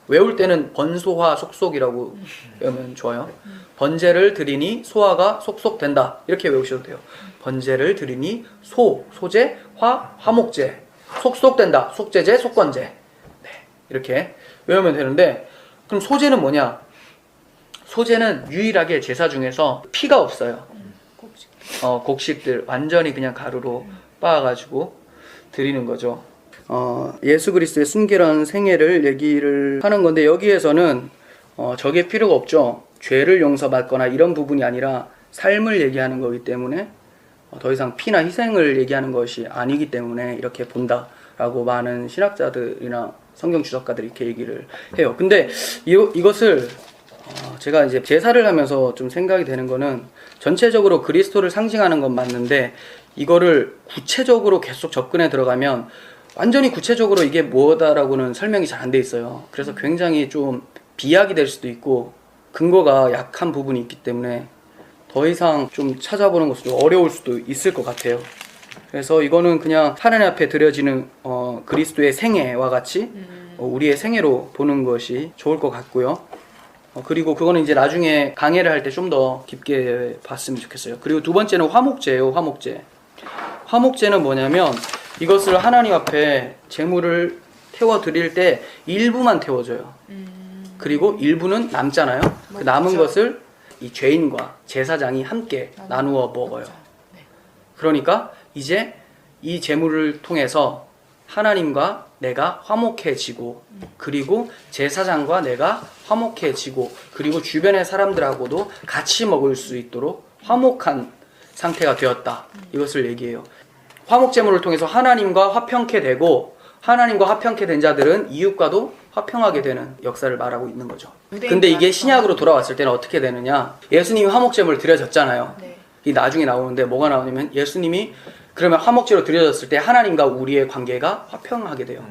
외울 때는 번소화 속속이라고 외우면 좋아요. 번제를 드리니 소화가 속속된다, 이렇게 외우셔도 돼요. 번제를 드리니 소제, 화목제, 속속된다, 속제제, 속건제. 네, 이렇게 외우면 되는데, 그럼 소제는 뭐냐? 소제는 유일하게 제사 중에서 피가 없어요. 곡식들 완전히 그냥 가루로 빻아가지고 드리는 거죠. 예수 그리스도의 순결한 생애를 얘기를 하는 건데, 여기에서는 저게 필요가 없죠. 죄를 용서받거나 이런 부분이 아니라 삶을 얘기하는 거기 때문에 더 이상 피나 희생을 얘기하는 것이 아니기 때문에 이렇게 본다라고 많은 신학자들이나 성경 주석가들이 이렇게 얘기를 해요. 근데 이것을 제가 이제 제사를 하면서 좀 생각이 되는 거는, 전체적으로 그리스도를 상징하는 건 맞는데 이거를 구체적으로 계속 접근해 들어가면 완전히 구체적으로 이게 뭐다라고는 설명이 잘 안 돼 있어요. 그래서 굉장히 좀 비약이 될 수도 있고 근거가 약한 부분이 있기 때문에 더 이상 좀 찾아보는 것도 어려울 수도 있을 것 같아요. 그래서 이거는 그냥 하나님 앞에 드려지는 그리스도의 생애와 같이 우리의 생애로 보는 것이 좋을 것 같고요. 그리고 그거는 이제 나중에 강해를 할 때 좀 더 깊게 봤으면 좋겠어요. 그리고 두 번째는 화목제예요. 화목제. 화목제는 뭐냐면 이것을 하나님 앞에 제물을 태워 드릴 때 일부만 태워줘요. 그리고 일부는 남잖아요. 그 남은 것을 이 죄인과 제사장이 함께 나누어 먹어요. 그러니까 이제 이 제물을 통해서 하나님과 내가 화목해지고, 그리고 제사장과 내가 화목해지고, 그리고 주변의 사람들하고도 같이 먹을 수 있도록 화목한 상태가 되었다, 이것을 얘기해요. 화목 제물을 통해서 하나님과 화평케 되고, 하나님과 화평케 된 자들은 이웃과도 화평하게 되는 역사를 말하고 있는 거죠. 근데 이게 신약으로 돌아왔을 때는 어떻게 되느냐? 예수님이 화목 제물을 드려졌잖아요. 이 나중에 나오는데 뭐가 나오냐면, 예수님이 그러면 화목제로 드려졌을 때 하나님과 우리의 관계가 화평하게 돼요.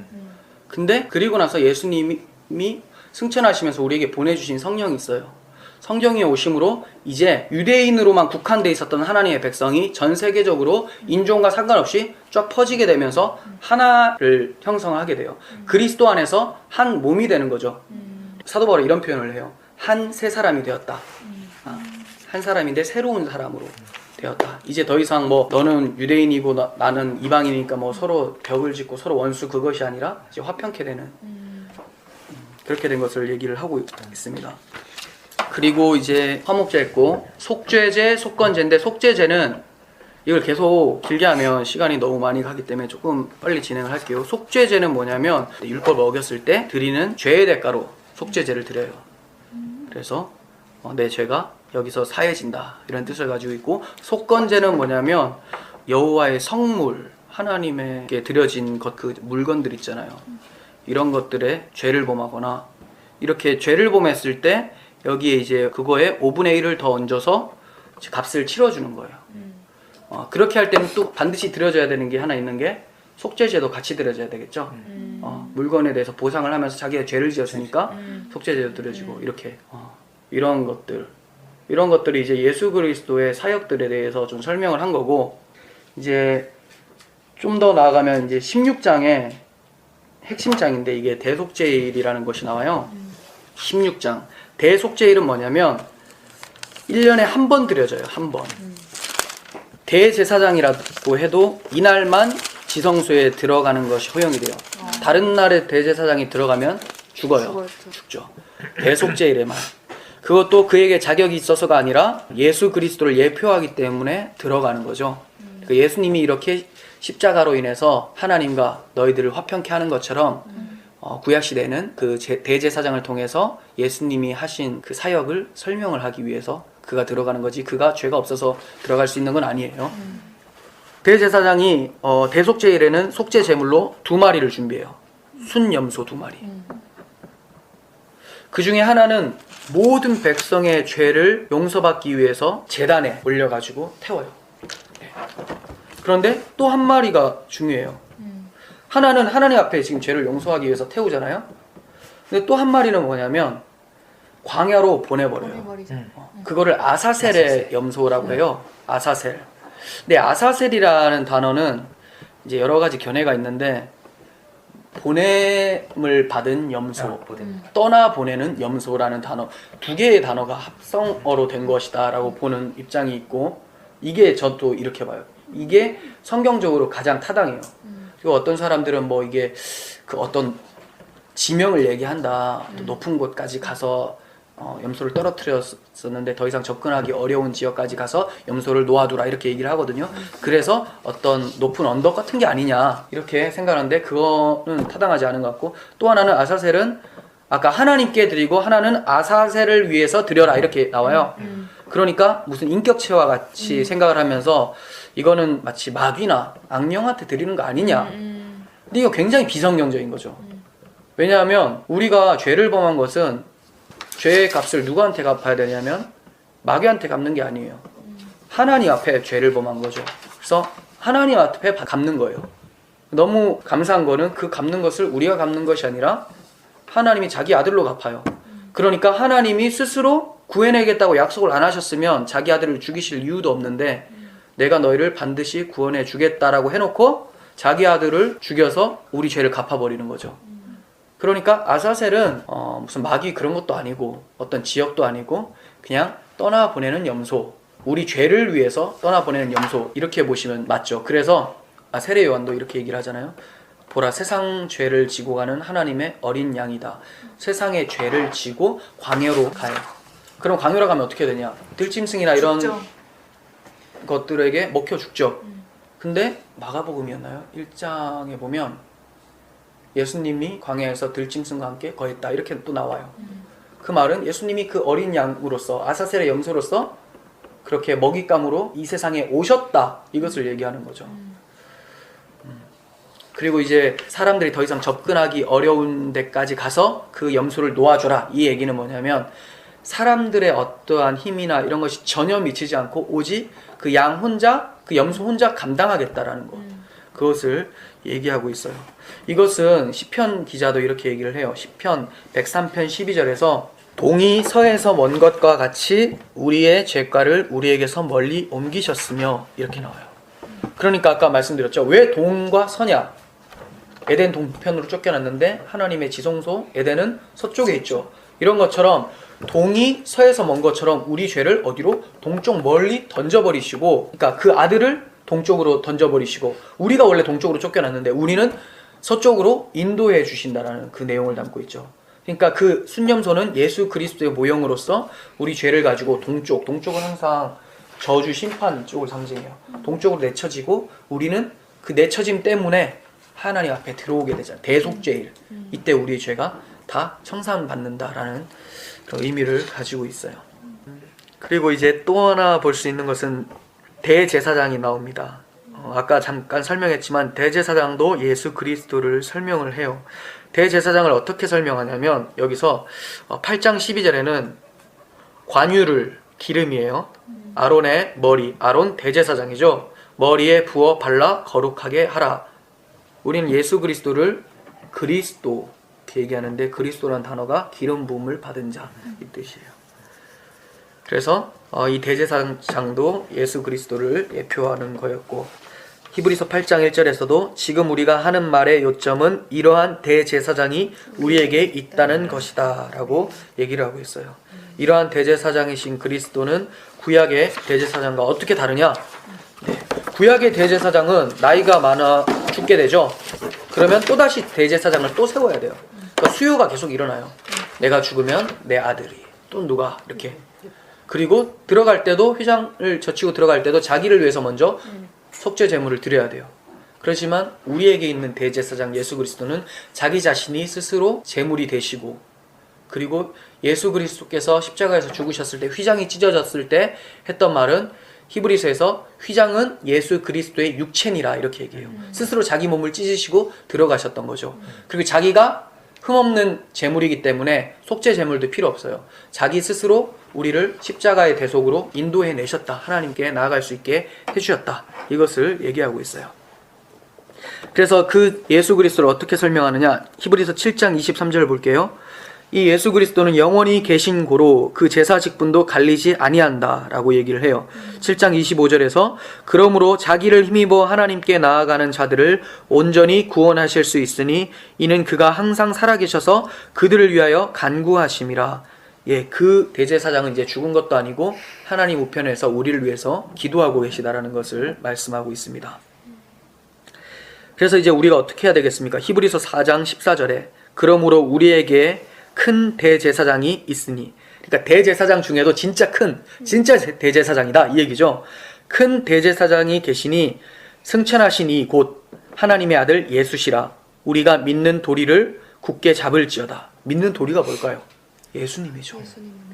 근데 그리고 나서 예수님이 승천하시면서 우리에게 보내주신 성령이 있어요. 성령의 오심으로 이제 유대인으로만 국한되어 있었던 하나님의 백성이 전 세계적으로 인종과 상관없이 쫙 퍼지게 되면서 하나를 형성하게 돼요. 그리스도 안에서 한 몸이 되는 거죠. 사도 바울이 이런 표현을 해요. 한 새 사람이 되었다. 한 사람인데 새로운 사람으로 되었다. 이제 더 이상 뭐 너는 유대인이고 나는 이방인이니까 뭐 서로 벽을 짓고 서로 원수, 그것이 아니라 이제 화평케 되는 그렇게 된 것을 얘기를 하고 있습니다. 그리고 이제 화목제 했고, 속죄제, 속건제인데, 속죄제는 이걸 계속 길게 하면 시간이 너무 많이 가기 때문에 조금 빨리 진행을 할게요. 속죄제는 뭐냐면 율법을 어겼을 때 드리는 죄의 대가로 속죄제를 드려요. 그래서 내 죄가 여기서 사해진다, 이런 뜻을 가지고 있고, 속건제는 뭐냐면 여호와의 성물, 하나님에게 드려진 것, 그 물건들 있잖아요. 이런 것들에 죄를 범하거나, 이렇게 죄를 범했을 때 여기에 이제 그거에 5분의 1을 더 얹어서 값을 치러주는 거예요. 그렇게 할 때는 또 반드시 드려져야 되는 게 하나 있는 게, 속죄제도 같이 드려져야 되겠죠. 물건에 대해서 보상을 하면서 자기가 죄를 지었으니까 속죄제도 드려지고, 이렇게 이런 것들이 이제 예수 그리스도의 사역들에 대해서 좀 설명을 한 거고, 이제 좀 더 나아가면 이제 16장에 핵심장인데, 이게 대속죄일이라는 것이 나와요. 16장. 대속죄일은 뭐냐면 1년에 한 번 드려져요. 한 번. 대제사장이라고 해도 이날만 지성소에 들어가는 것이 허용이 돼요. 다른 날에 대제사장이 들어가면 죽어요. 죽죠. 대속죄일에만. 그것도 그에게 자격이 있어서가 아니라 예수 그리스도를 예표하기 때문에 들어가는 거죠. 그 예수님이 이렇게 십자가로 인해서 하나님과 너희들을 화평케 하는 것처럼 구약 시대는 그 대제사장을 통해서 예수님이 하신 그 사역을 설명을 하기 위해서 그가 들어가는 거지, 그가 죄가 없어서 들어갈 수 있는 건 아니에요. 대제사장이 대속죄일에는 속죄 제물로 2마리를 준비해요. 순염소 2마리. 그 중에 하나는 모든 백성의 죄를 용서받기 위해서 제단에 올려가지고 태워요. 네. 그런데 또 한 마리가 중요해요. 하나는 하나님 앞에 지금 죄를 용서하기 위해서 태우잖아요. 근데 또 한 마리는 뭐냐면 광야로 보내버려요. 그거를 아사셀의 염소라고 해요. 아사셀. 근데 아사셀이라는 단어는 이제 여러 가지 견해가 있는데, 보냄을 받은 염소, 떠나 보내는 염소라는 단어, 2개의 단어가 합성어로 된 것이다 라고 보는 입장이 있고, 이게 저도 이렇게 봐요. 이게 성경적으로 가장 타당해요. 그리고 어떤 사람들은 뭐 이게 그 어떤 지명을 얘기한다, 또 높은 곳까지 가서 염소를 떨어뜨렸었는데 더 이상 접근하기 어려운 지역까지 가서 염소를 놓아두라, 이렇게 얘기를 하거든요. 그래서 어떤 높은 언덕 같은 게 아니냐 이렇게 생각하는데, 그거는 타당하지 않은 것 같고, 또 하나는 아사셀은 아까 하나님께 드리고 하나는 아사셀을 위해서 드려라 이렇게 나와요. 그러니까 무슨 인격체와 같이 생각을 하면서 이거는 마치 마귀나 악령한테 드리는 거 아니냐. 근데 이거 굉장히 비성경적인 거죠. 왜냐하면 우리가 죄를 범한 것은 죄의 값을 누구한테 갚아야 되냐면 마귀한테 갚는 게 아니에요. 하나님 앞에 죄를 범한 거죠. 그래서 하나님 앞에 갚는 거예요. 너무 감사한 거는 그 갚는 것을 우리가 갚는 것이 아니라 하나님이 자기 아들로 갚아요. 그러니까 하나님이 스스로 구해내겠다고 약속을 안 하셨으면 자기 아들을 죽이실 이유도 없는데, 내가 너희를 반드시 구원해 주겠다라고 해놓고 자기 아들을 죽여서 우리 죄를 갚아버리는 거죠. 그러니까 아사셀은 무슨 마귀 그런 것도 아니고 어떤 지역도 아니고 그냥 떠나보내는 염소, 우리 죄를 위해서 떠나보내는 염소, 이렇게 보시면 맞죠. 그래서 세례 요한도 이렇게 얘기를 하잖아요. 보라, 세상 죄를 지고 가는 하나님의 어린 양이다. 세상의 죄를 지고 광야로 가요. 그럼 광야로 가면 어떻게 되냐? 들짐승이나 이런 것들에게 먹혀 죽죠. 근데 마가복음이었나요? 1장에 보면 예수님이 광야에서 들짐승과 함께 거했다, 이렇게 또 나와요. 그 말은 예수님이 그 어린 양으로서, 아사셀의 염소로서 그렇게 먹잇감으로 이 세상에 오셨다, 이것을 얘기하는 거죠. 그리고 이제 사람들이 더 이상 접근하기 어려운 데까지 가서 그 염소를 놓아줘라, 이 얘기는 뭐냐면 사람들의 어떠한 힘이나 이런 것이 전혀 미치지 않고 오직 그 양 혼자, 그 염소 혼자 감당하겠다라는 것, 그것을 얘기하고 있어요. 이것은 시편 기자도 이렇게 얘기를 해요. 시편 103편 12절에서 동이 서에서 먼 것과 같이 우리의 죄가를 우리에게서 멀리 옮기셨으며, 이렇게 나와요. 그러니까 아까 말씀드렸죠. 왜 동과 서냐? 에덴 동편으로 쫓겨났는데 하나님의 지성소 에덴은 서쪽에 있죠. 이런 것처럼 동이 서에서 먼 것처럼 우리 죄를 어디로? 동쪽 멀리 던져버리시고, 그러니까 그 아들을 동쪽으로 던져버리시고, 우리가 원래 동쪽으로 쫓겨났는데 우리는 서쪽으로 인도해 주신다라는 그 내용을 담고 있죠. 그러니까 그 순염소는 예수 그리스도의 모형으로서 우리 죄를 가지고 동쪽은 항상 저주 심판 쪽을 상징해요. 동쪽으로 내쳐지고 우리는 그 내쳐짐 때문에 하나님 앞에 들어오게 되잖아요. 대속죄일, 이때 우리의 죄가 다 청산받는다라는 그런 의미를 가지고 있어요. 그리고 이제 또 하나 볼 수 있는 것은 대제사장이 나옵니다. 아까 잠깐 설명했지만 대제사장도 예수 그리스도를 설명을 해요. 대제사장을 어떻게 설명하냐면 여기서 8장 12절에는 관유를, 기름이에요. 아론의 머리, 아론 대제사장이죠. 머리에 부어 발라 거룩하게 하라. 우리는 예수 그리스도를 그리스도 이렇게 얘기하는데, 그리스도라는 단어가 기름 부음을 받은 자, 이 뜻이에요. 그래서 이 대제사장도 예수 그리스도를 예표하는 거였고, 히브리서 8장 1절에서도 지금 우리가 하는 말의 요점은 이러한 대제사장이 우리에게 있다는 것이다 라고 얘기를 하고 있어요. 이러한 대제사장이신 그리스도는 구약의 대제사장과 어떻게 다르냐? 네. 구약의 대제사장은 나이가 많아 죽게 되죠. 그러면 또다시 대제사장을 또 세워야 돼요. 그러니까 수요가 계속 일어나요. 내가 죽으면 내 아들이 또 누가 이렇게. 그리고 들어갈 때도 휘장을 젖히고 들어갈 때도 자기를 위해서 먼저 속죄 제물을 드려야 돼요. 그렇지만 우리에게 있는 대제사장 예수 그리스도는 자기 자신이 스스로 제물이 되시고, 그리고 예수 그리스도께서 십자가에서 죽으셨을 때 휘장이 찢어졌을 때 했던 말은 히브리서에서 휘장은 예수 그리스도의 육체니라 이렇게 얘기해요. 스스로 자기 몸을 찢으시고 들어가셨던 거죠. 그리고 자기가 흠없는 제물이기 때문에 속죄 제물도 필요 없어요. 자기 스스로 우리를 십자가의 대속으로 인도해 내셨다. 하나님께 나아갈 수 있게 해주셨다. 이것을 얘기하고 있어요. 그래서 그 예수 그리스도를 어떻게 설명하느냐? 히브리서 7장 23절 볼게요. 이 예수 그리스도는 영원히 계신 고로 그 제사 직분도 갈리지 아니한다 라고 얘기를 해요. 7장 25절에서 그러므로 자기를 힘입어 하나님께 나아가는 자들을 온전히 구원하실 수 있으니 이는 그가 항상 살아계셔서 그들을 위하여 간구하심이라. 예, 그 대제사장은 이제 죽은 것도 아니고 하나님 우편에서 우리를 위해서 기도하고 계시다라는 것을 말씀하고 있습니다. 그래서 이제 우리가 어떻게 해야 되겠습니까? 히브리서 4장 14절에 그러므로 우리에게 큰 대제사장이 있으니, 그러니까 대제사장 중에도 진짜 대제사장이다 이 얘기죠. 큰 대제사장이 계시니 승천하신 이 곧 하나님의 아들 예수시라. 우리가 믿는 도리를 굳게 잡을지어다. 믿는 도리가 뭘까요? 예수님이죠.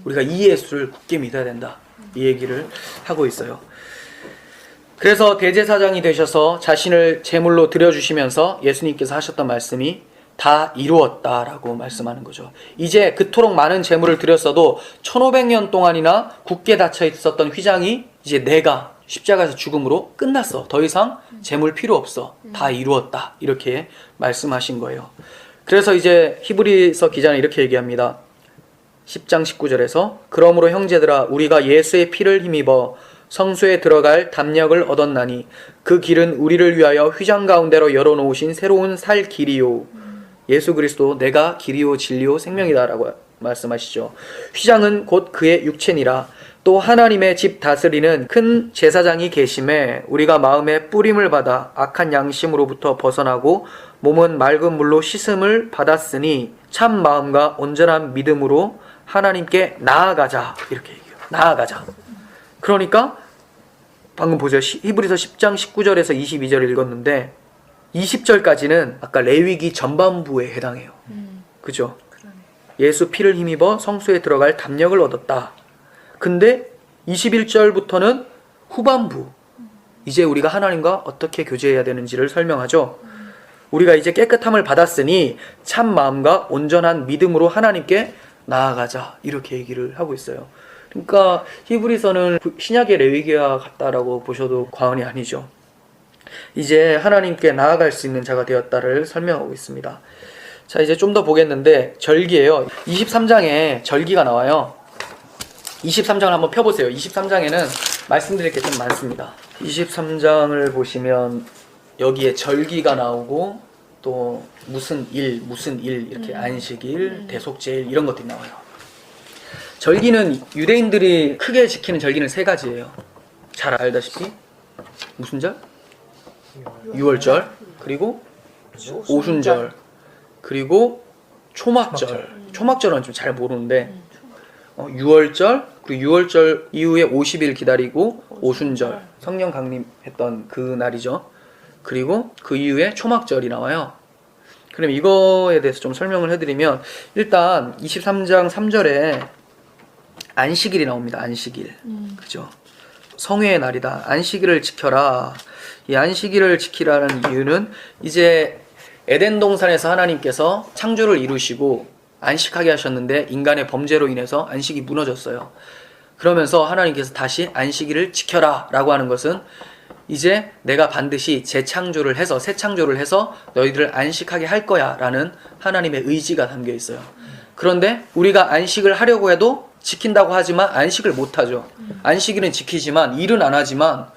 우리가 이 예수를 굳게 믿어야 된다 이 얘기를 하고 있어요. 그래서 대제사장이 되셔서 자신을 제물로 드려주시면서 예수님께서 하셨던 말씀이 다 이루었다라고 말씀하는 거죠. 이제 그토록 많은 제물을 드렸어도 1500년 동안이나 굳게 닫혀 있었던 휘장이 이제 내가 십자가에서 죽음으로 끝났어. 더 이상 제물 필요 없어. 다 이루었다. 이렇게 말씀하신 거예요. 그래서 이제 히브리서 기자는 이렇게 얘기합니다. 10장 19절에서 그러므로 형제들아 우리가 예수의 피를 힘입어 성소에 들어갈 담력을 얻었나니 그 길은 우리를 위하여 휘장 가운데로 열어놓으신 새로운 살 길이요. 예수 그리스도 내가 길이요 진리요 생명이다라고 말씀하시죠. 휘장은 곧 그의 육체니라. 또 하나님의 집 다스리는 큰 제사장이 계심에 우리가 마음에 뿌림을 받아 악한 양심으로부터 벗어나고 몸은 맑은 물로 씻음을 받았으니 참 마음과 온전한 믿음으로 하나님께 나아가자. 이렇게 얘기해요. 나아가자. 그러니까 방금 보세요. 히브리서 10장 19절에서 22절 읽었는데 20절까지는 아까 레위기 전반부에 해당해요. 그죠? 예수 피를 힘입어 성소에 들어갈 담력을 얻었다. 근데 21절부터는 후반부. 이제 우리가 하나님과 어떻게 교제해야 되는지를 설명하죠. 우리가 이제 깨끗함을 받았으니 참 마음과 온전한 믿음으로 하나님께 나아가자. 이렇게 얘기를 하고 있어요. 그러니까 히브리서는 신약의 레위기와 같다라고 보셔도 과언이 아니죠. 이제 하나님께 나아갈 수 있는 자가 되었다를 설명하고 있습니다. 자, 이제 좀 더 보겠는데 절기예요. 23장에 절기가 나와요. 23장을 한번 펴보세요. 23장에는 말씀드릴 게 좀 많습니다. 23장을 보시면 여기에 절기가 나오고 또 무슨 일 이렇게 안식일, 대속제일 이런 것들이 나와요. 절기는 유대인들이 크게 지키는 절기는 세 가지예요. 잘 알다시피 무슨 절? 유월절, 그리고 오순절, 그리고 초막절. 초막절은 좀 잘 모르는데 유월절, 그리고 유월절 이후에 50일 기다리고 오순절, 성령 강림했던 그 날이죠. 그리고 그 이후에 초막절이 나와요. 그럼 이거에 대해서 좀 설명을 해드리면 일단 23장 3절에 안식일이 나옵니다. 안식일. 그죠? 성회의 날이다. 안식일을 지켜라. 이 안식일을 지키라는 이유는 이제 에덴 동산에서 하나님께서 창조를 이루시고 안식하게 하셨는데 인간의 범죄로 인해서 안식이 무너졌어요. 그러면서 하나님께서 다시 안식일을 지켜라 라고 하는 것은 이제 내가 반드시 재창조를 해서 새 창조를 해서 너희들을 안식하게 할 거야 라는 하나님의 의지가 담겨 있어요. 그런데 우리가 안식을 하려고 해도 지킨다고 하지만 안식을 못하죠. 안식일은 지키지만 일은 안 하지만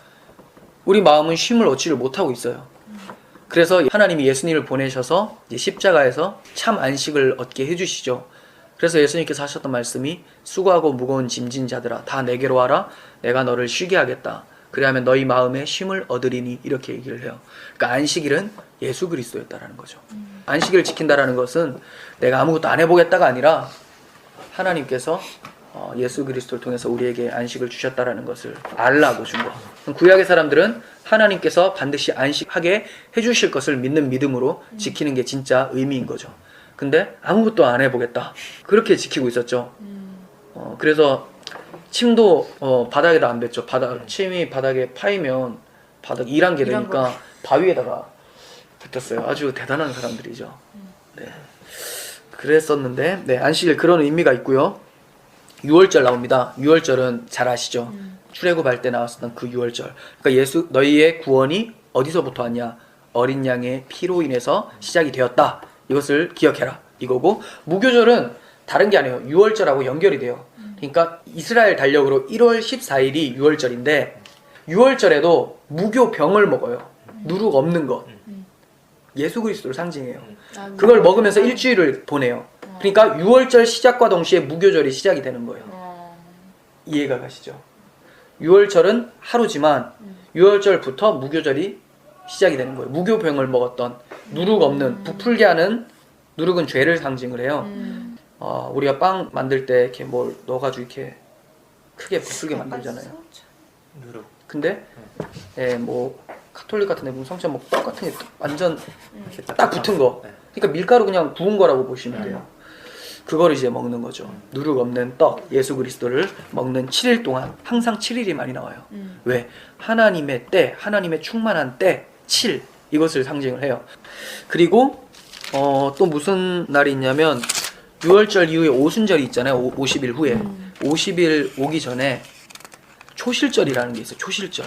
우리 마음은 쉼을 얻지를 못하고 있어요. 그래서 하나님이 예수님을 보내셔서 이제 십자가에서 참 안식을 얻게 해주시죠. 그래서 예수님께서 하셨던 말씀이 수고하고 무거운 짐진 자들아 다 내게로 와라. 내가 너를 쉬게 하겠다. 그리하면 너희 마음에 쉼을 얻으리니 이렇게 얘기를 해요. 그러니까 안식일은 예수 그리스도였다라는 거죠. 안식일을 지킨다라는 것은 내가 아무것도 안 해보겠다가 아니라 하나님께서 예수 그리스도를 통해서 우리에게 안식을 주셨다라는 것을 알라고 준 거. 구약의 사람들은 하나님께서 반드시 안식하게 해주실 것을 믿는 믿음으로 지키는 게 진짜 의미인 거죠. 근데 아무것도 안 해보겠다. 그렇게 지키고 있었죠. 그래서 침도 바닥에다 안 뱉죠. 침이 바닥에 파이면 바닥 이란 게 되니까 바위에다가 뱉었어요. 아주 대단한 사람들이죠. 네. 그랬었는데, 네, 안식일 그런 의미가 있고요. 유월절 나옵니다. 유월절은 잘 아시죠? 출애굽할 때 나왔었던 그 유월절. 그러니까 너희의 구원이 어디서부터 왔냐? 어린 양의 피로 인해서 시작이 되었다. 이것을 기억해라. 이거고, 무교절은 다른 게 아니에요. 유월절하고 연결이 돼요. 그러니까 이스라엘 달력으로 1월 14일이 유월절인데, 유월절에도 무교병을 먹어요. 누룩 없는 것. 예수 그리스도를 상징해요. 그걸 먹으면서 일주일을 보내요. 그러니까 유월절 시작과 동시에 무교절이 시작이 되는 거예요. 이해가 가시죠? 유월절은 하루지만 유월절부터 무교절이 시작이 되는 거예요. 무교병을 먹었던 누룩 없는 부풀게 하는 누룩은 죄를 상징을 해요. 우리가 빵 만들 때 이렇게 뭘 넣어가지고 이렇게 크게 부풀게 만들잖아요. 누룩. 근데 뭐 카톨릭 같은 데 보면 성찬 뭐 떡 같은 게 완전 딱 붙은 거. 그러니까 밀가루 그냥 구운 거라고 보시면 돼요. 그걸 이제 먹는 거죠. 누룩 없는 떡, 예수 그리스도를 먹는 7일 동안 항상 7일이 많이 나와요. 왜? 하나님의 때, 하나님의 충만한 때, 7 이것을 상징을 해요. 그리고 또 무슨 날이 있냐면 유월절 이후에 오순절이 있잖아요. 50일 후에. 50일 오기 전에 초실절이라는 게 있어요. 초실절.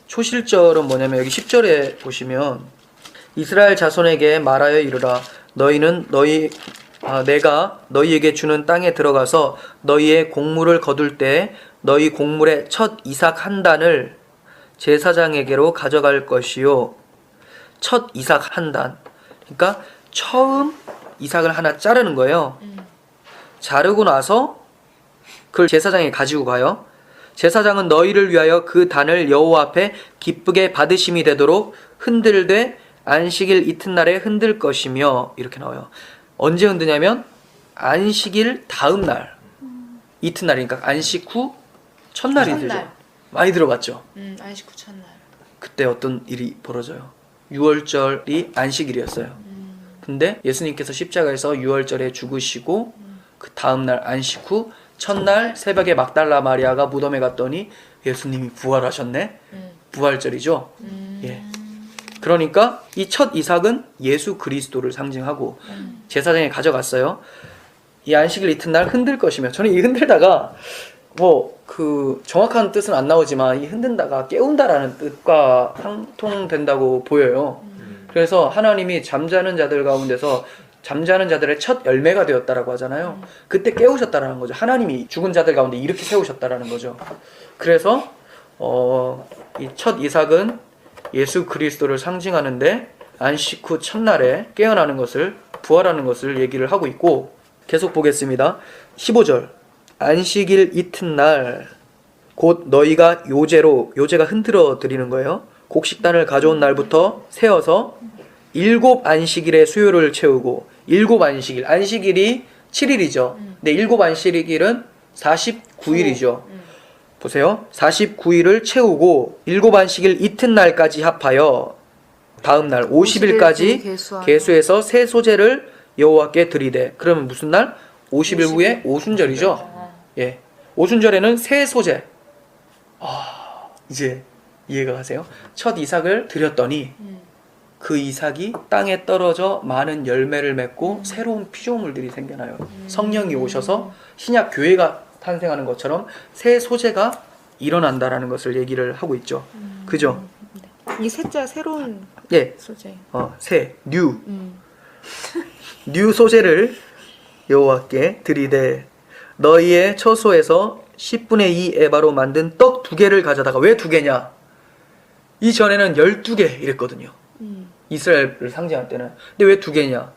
초실절은 뭐냐면 여기 10절에 보시면 이스라엘 자손에게 말하여 이르라 너희는 내가 너희에게 주는 땅에 들어가서 너희의 곡물을 거둘 때 너희 곡물의 첫 이삭 한 단을 제사장에게로 가져갈 것이요 첫 이삭 한 단. 그러니까 처음 이삭을 하나 자르는 거예요. 자르고 나서 그걸 제사장에 가지고 가요. 제사장은 너희를 위하여 그 단을 여호와 앞에 기쁘게 받으심이 되도록 흔들되 안식일 이튿날에 흔들 것이며 이렇게 나와요. 언제 흔드냐면 안식일 다음 날 이튿날이니까 안식 후 첫날이 되죠. 많이 들어봤죠. 안식 후 첫날. 그때 어떤 일이 벌어져요. 유월절이 안식일이었어요. 근데 예수님께서 십자가에서 유월절에 죽으시고 그 다음날 안식 후 첫날 새벽에 막달라 마리아가 무덤에 갔더니 예수님이 부활하셨네. 부활절이죠. 예. 그러니까 이 첫 이삭은 예수 그리스도를 상징하고 제사장에 가져갔어요. 이 안식일 이튿날 흔들 것이며 저는 이 흔들다가 뭐 그 정확한 뜻은 안 나오지만 이 흔든다가 깨운다라는 뜻과 상통된다고 보여요. 그래서 하나님이 잠자는 자들 가운데서 잠자는 자들의 첫 열매가 되었다라고 하잖아요. 그때 깨우셨다라는 거죠. 하나님이 죽은 자들 가운데 이렇게 세우셨다라는 거죠. 그래서 이 첫 이삭은 예수 그리스도를 상징하는데 안식 후 첫날에 깨어나는 것을 부활하는 것을 얘기를 하고 있고 계속 보겠습니다. 15절 안식일 이튿날 곧 너희가 요제가 흔들어 드리는 거예요. 곡식단을 가져온 날부터 세어서 7 안식일의 수요를 채우고 7 안식일 안식일이 7일이죠. 근데 7 안식일은 49일이죠. 보세요. 49일을 채우고 7 안식일 이튿날까지 합하여 다음날 50일까지 계수해서 새 소재를 여호와께 드리되 그러면 무슨 날? 50일 후에 오순절이죠. 예, 오순절에는 새 소재. 이제 이해가 가세요? 첫 이삭을 드렸더니 그 이삭이 땅에 떨어져 많은 열매를 맺고 새로운 피조물들이 생겨나요. 성령이 오셔서 신약 교회가 탄생하는 것처럼 새 소재가 일어난다라는 것을 얘기를 하고 있죠. 그죠? 이 셋자 새로운 예, 소재. 새, 뉴 소재를 여호와께 드리되 너희의 처소에서 10분의 2 에바로 만든 떡 2개를 가져다가 왜 2개냐? 이전에는 12개 이랬거든요. 이스라엘을 상징할 때는. 근데 왜 2개냐?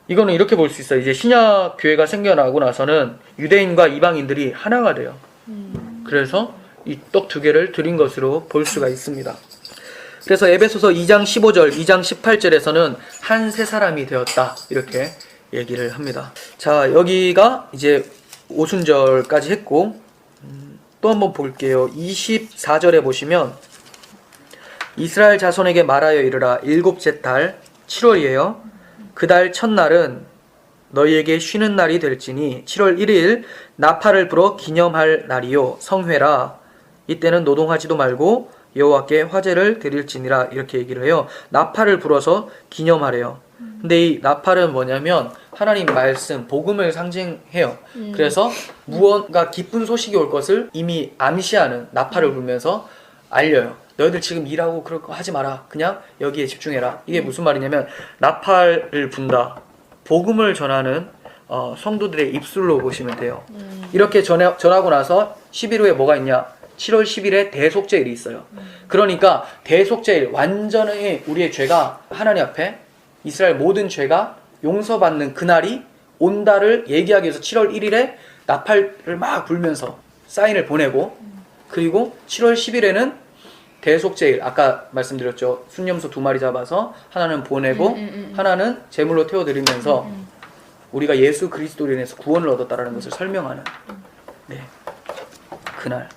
이거는 이렇게 볼 수 있어요. 이제 신약 교회가 생겨나고 나서는 유대인과 이방인들이 하나가 돼요. 그래서 이 떡 2개를 드린 것으로 볼 수가 있습니다. 그래서 에베소서 2장 15절, 2장 18절에서는 한 세 사람이 되었다 이렇게 얘기를 합니다. 자, 여기가 이제 오순절까지 했고 또 한번 볼게요. 24절에 보시면 이스라엘 자손에게 말하여 이르라. 일곱째 달 7월이에요. 그 달 첫날은 너희에게 쉬는 날이 될지니 7월 1일 나팔을 불어 기념할 날이요 성회라. 이때는 노동하지도 말고 여호와께 화제를 드릴지니라. 이렇게 얘기를 해요. 나팔을 불어서 기념하래요. 근데 이 나팔은 뭐냐면 하나님 말씀, 복음을 상징해요. 그래서 무언가 기쁜 소식이 올 것을 이미 암시하는 나팔을 불면서 알려요. 너희들 지금 일하고 그럴 거 하지 마라. 그냥 여기에 집중해라. 이게 무슨 말이냐면 나팔을 분다. 복음을 전하는 성도들의 입술로 보시면 돼요. 이렇게 전하고 나서 10일 후에 뭐가 있냐? 7월 10일에 대속죄일이 있어요. 그러니까 대속죄일, 완전히 우리의 죄가 하나님 앞에 이스라엘 모든 죄가 용서받는 그날이 온다를 얘기하기 위해서 7월 1일에 나팔을 막 불면서 사인을 보내고, 그리고 7월 10일에는 대속죄일, 아까 말씀드렸죠. 순념소 2마리 잡아서 하나는 보내고 하나는 제물로 태워드리면서 우리가 예수 그리스도로 인해서 구원을 얻었다라는 것을 설명하는 그날.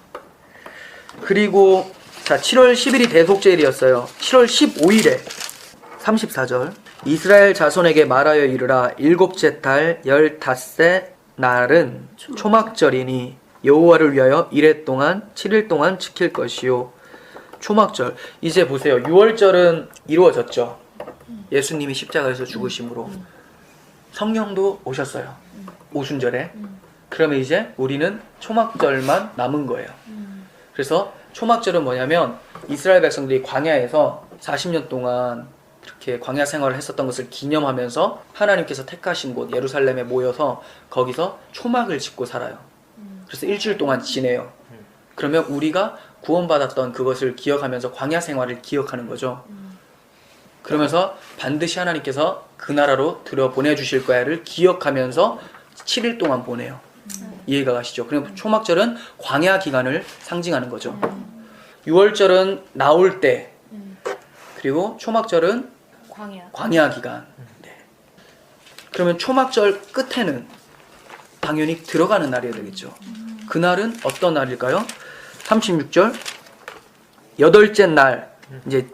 그리고 자, 7월 10일이 대속죄일이었어요. 7월 15일에 34절 이스라엘 자손에게 말하여 이르라. 일곱째 달 15세 날은 초막절이니 여호와를 위하여 이레 동안 7일 동안 지킬 것이요. 초막절. 이제 보세요. 6월절은 이루어졌죠. 예수님이 십자가에서 죽으심으로 성령도 오셨어요. 오순절에. 그러면 이제 우리는 초막절만 남은 거예요. 그래서 초막절은 뭐냐면 이스라엘 백성들이 광야에서 40년 동안 이렇게 광야 생활을 했었던 것을 기념하면서 하나님께서 택하신 곳 예루살렘에 모여서 거기서 초막을 짓고 살아요. 그래서 일주일 동안 지내요. 그러면 우리가 구원받았던 그것을 기억하면서 광야 생활을 기억하는 거죠. 그러면서 반드시 하나님께서 그 나라로 들여보내주실 거야를 기억하면서 7일 동안 보내요. 이해가 가시죠? 그럼 초막절은 광야 기간을 상징하는 거죠. 6월절은 나올 때, 그리고 초막절은 광야 기간. 네. 그러면 초막절 끝에는 당연히 들어가는 날이어야 되겠죠. 그날은 어떤 날일까요? 36절 8째 날, 이제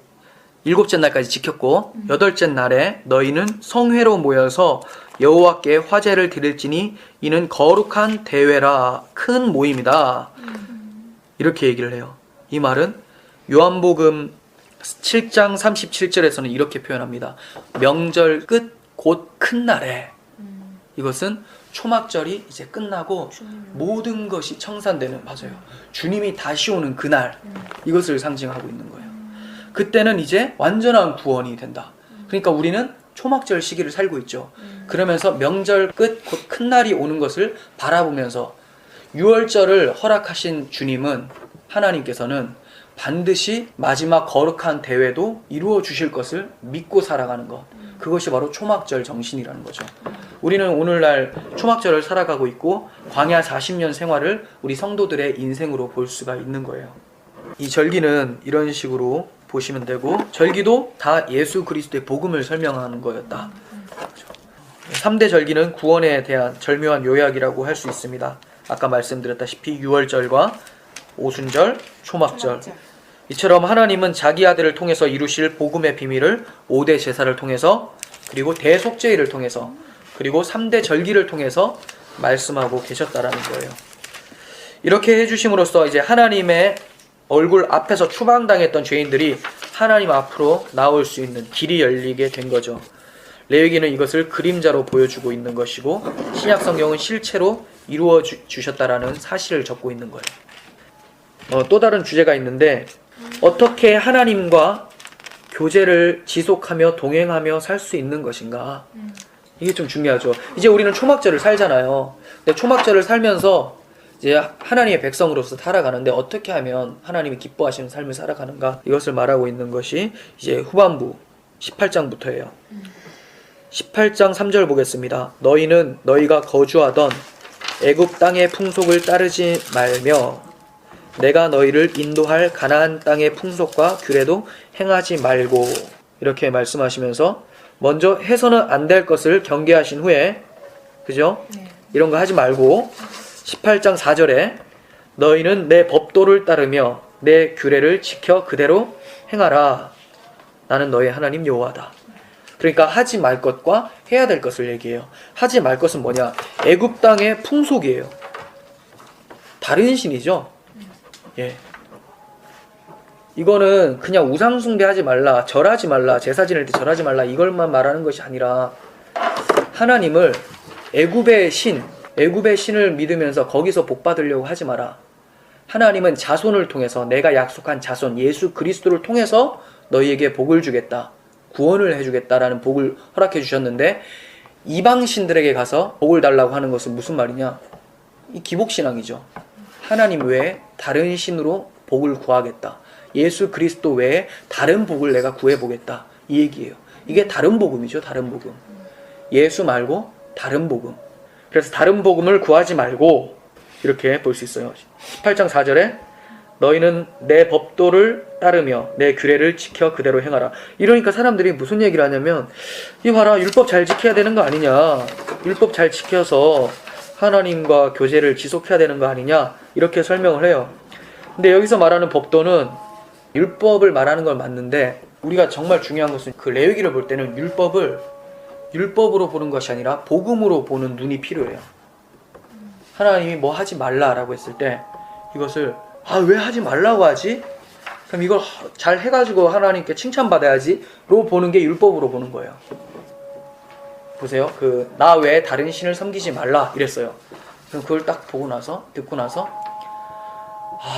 7째 날까지 지켰고 8째 날에 너희는 성회로 모여서 여호와께 화제를 드릴지니 이는 거룩한 대회라. 큰 모임이다. 이렇게 얘기를 해요. 이 말은 요한복음 7장 37절에서는 이렇게 표현합니다. 명절 끝 곧 큰 날에. 이것은 초막절이 이제 끝나고 모든 것이 청산되는, 맞아요, 주님이 다시 오는 그날, 이것을 상징하고 있는 거예요. 그때는 이제 완전한 구원이 된다. 그러니까 우리는 초막절 시기를 살고 있죠. 그러면서 명절 끝 곧 큰 날이 오는 것을 바라보면서 6월절을 허락하신 주님은, 하나님께서는 반드시 마지막 거룩한 대회도 이루어 주실 것을 믿고 살아가는 것, 그것이 바로 초막절 정신이라는 거죠. 우리는 오늘날 초막절을 살아가고 있고 광야 40년 생활을 우리 성도들의 인생으로 볼 수가 있는 거예요. 이 절기는 이런 식으로 보시면 되고, 절기도 다 예수 그리스도의 복음을 설명하는 거였다. 3대 절기는 구원에 대한 절묘한 요약이라고 할 수 있습니다. 아까 말씀드렸다시피 6월절과 오순절, 초막절. 이처럼 하나님은 자기 아들을 통해서 이루실 복음의 비밀을 5대 제사를 통해서, 그리고 대속죄일을 통해서, 그리고 3대 절기를 통해서 말씀하고 계셨다라는 거예요. 이렇게 해주심으로써 이제 하나님의 얼굴 앞에서 추방당했던 죄인들이 하나님 앞으로 나올 수 있는 길이 열리게 된 거죠. 레위기는 이것을 그림자로 보여주고 있는 것이고, 신약 성경은 실체로 이루어 주셨다라는 사실을 적고 있는 거예요. 또 다른 주제가 있는데, 어떻게 하나님과 교제를 지속하며 동행하며 살 수 있는 것인가? 이게 좀 중요하죠. 이제 우리는 초막절을 살잖아요. 근데 초막절을 살면서 이제 하나님의 백성으로서 살아가는데 어떻게 하면 하나님이 기뻐하시는 삶을 살아가는가? 이것을 말하고 있는 것이 이제 후반부 18장부터예요. 18장 3절 보겠습니다. 너희는 너희가 거주하던 애굽 땅의 풍속을 따르지 말며 내가 너희를 인도할 가나안 땅의 풍속과 규례도 행하지 말고 이렇게 말씀하시면서 먼저 해서는 안 될 것을 경계하신 후에 그죠? 네. 이런 거 하지 말고 18장 4절에 너희는 내 법도를 따르며 내 규례를 지켜 그대로 행하라. 나는 너희 하나님 여호와다. 그러니까 하지 말 것과 해야 될 것을 얘기해요. 하지 말 것은 뭐냐? 애굽 땅의 풍속이에요. 다른 신이죠. 예. 이거는 그냥 우상 숭배하지 말라, 절하지 말라, 제사 지낼 때 절하지 말라 이걸만 말하는 것이 아니라 하나님을 애굽의 신을 믿으면서 거기서 복 받으려고 하지 마라. 하나님은 자손을 통해서 내가 약속한 자손 예수 그리스도를 통해서 너희에게 복을 주겠다. 구원을 해주겠다라는 복을 허락해 주셨는데 이방 신들에게 가서 복을 달라고 하는 것은 무슨 말이냐? 이 기복신앙이죠. 하나님 외에 다른 신으로 복을 구하겠다. 예수 그리스도 외에 다른 복을 내가 구해보겠다. 이 얘기예요. 이게 다른 복음이죠. 다른 복음. 예수 말고 다른 복음. 그래서 다른 복음을 구하지 말고 이렇게 볼 수 있어요. 18장 4절에 너희는 내 법도를 따르며 내 규례를 지켜 그대로 행하라. 이러니까 사람들이 무슨 얘기를 하냐면 이 봐라 율법 잘 지켜야 되는 거 아니냐. 율법 잘 지켜서 하나님과 교제를 지속해야 되는 거 아니냐. 이렇게 설명을 해요. 근데 여기서 말하는 법도는 율법을 말하는 걸 맞는데 우리가 정말 중요한 것은 그 레위기를 볼 때는 율법을 율법으로 보는 것이 아니라 복음으로 보는 눈이 필요해요. 하나님이 뭐 하지 말라라고 했을 때 이것을 왜 하지 말라고 하지? 그럼 이걸 잘 해가지고 하나님께 칭찬받아야지 로 보는 게 율법으로 보는 거예요. 보세요. 나 외에 다른 신을 섬기지 말라 이랬어요. 그럼 그걸 딱 보고 나서 듣고 나서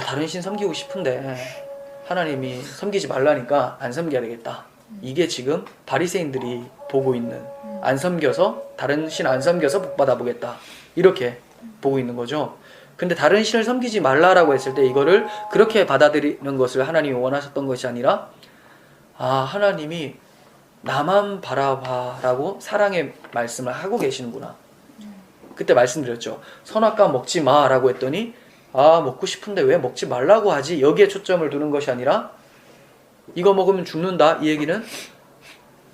다른 신 섬기고 싶은데 하나님이 섬기지 말라니까 안 섬겨야 되겠다. 이게 지금 바리새인들이 보고 있는 안 섬겨서 다른 신 안 섬겨서 복 받아보겠다. 이렇게 보고 있는 거죠. 근데 다른 신을 섬기지 말라라고 했을 때 이거를 그렇게 받아들이는 것을 하나님이 원하셨던 것이 아니라 하나님이 나만 바라봐라고 사랑의 말씀을 하고 계시는구나. 그때 말씀드렸죠. 선악과 먹지 마라고 했더니 먹고 싶은데 왜 먹지 말라고 하지? 여기에 초점을 두는 것이 아니라 이거 먹으면 죽는다. 이 얘기는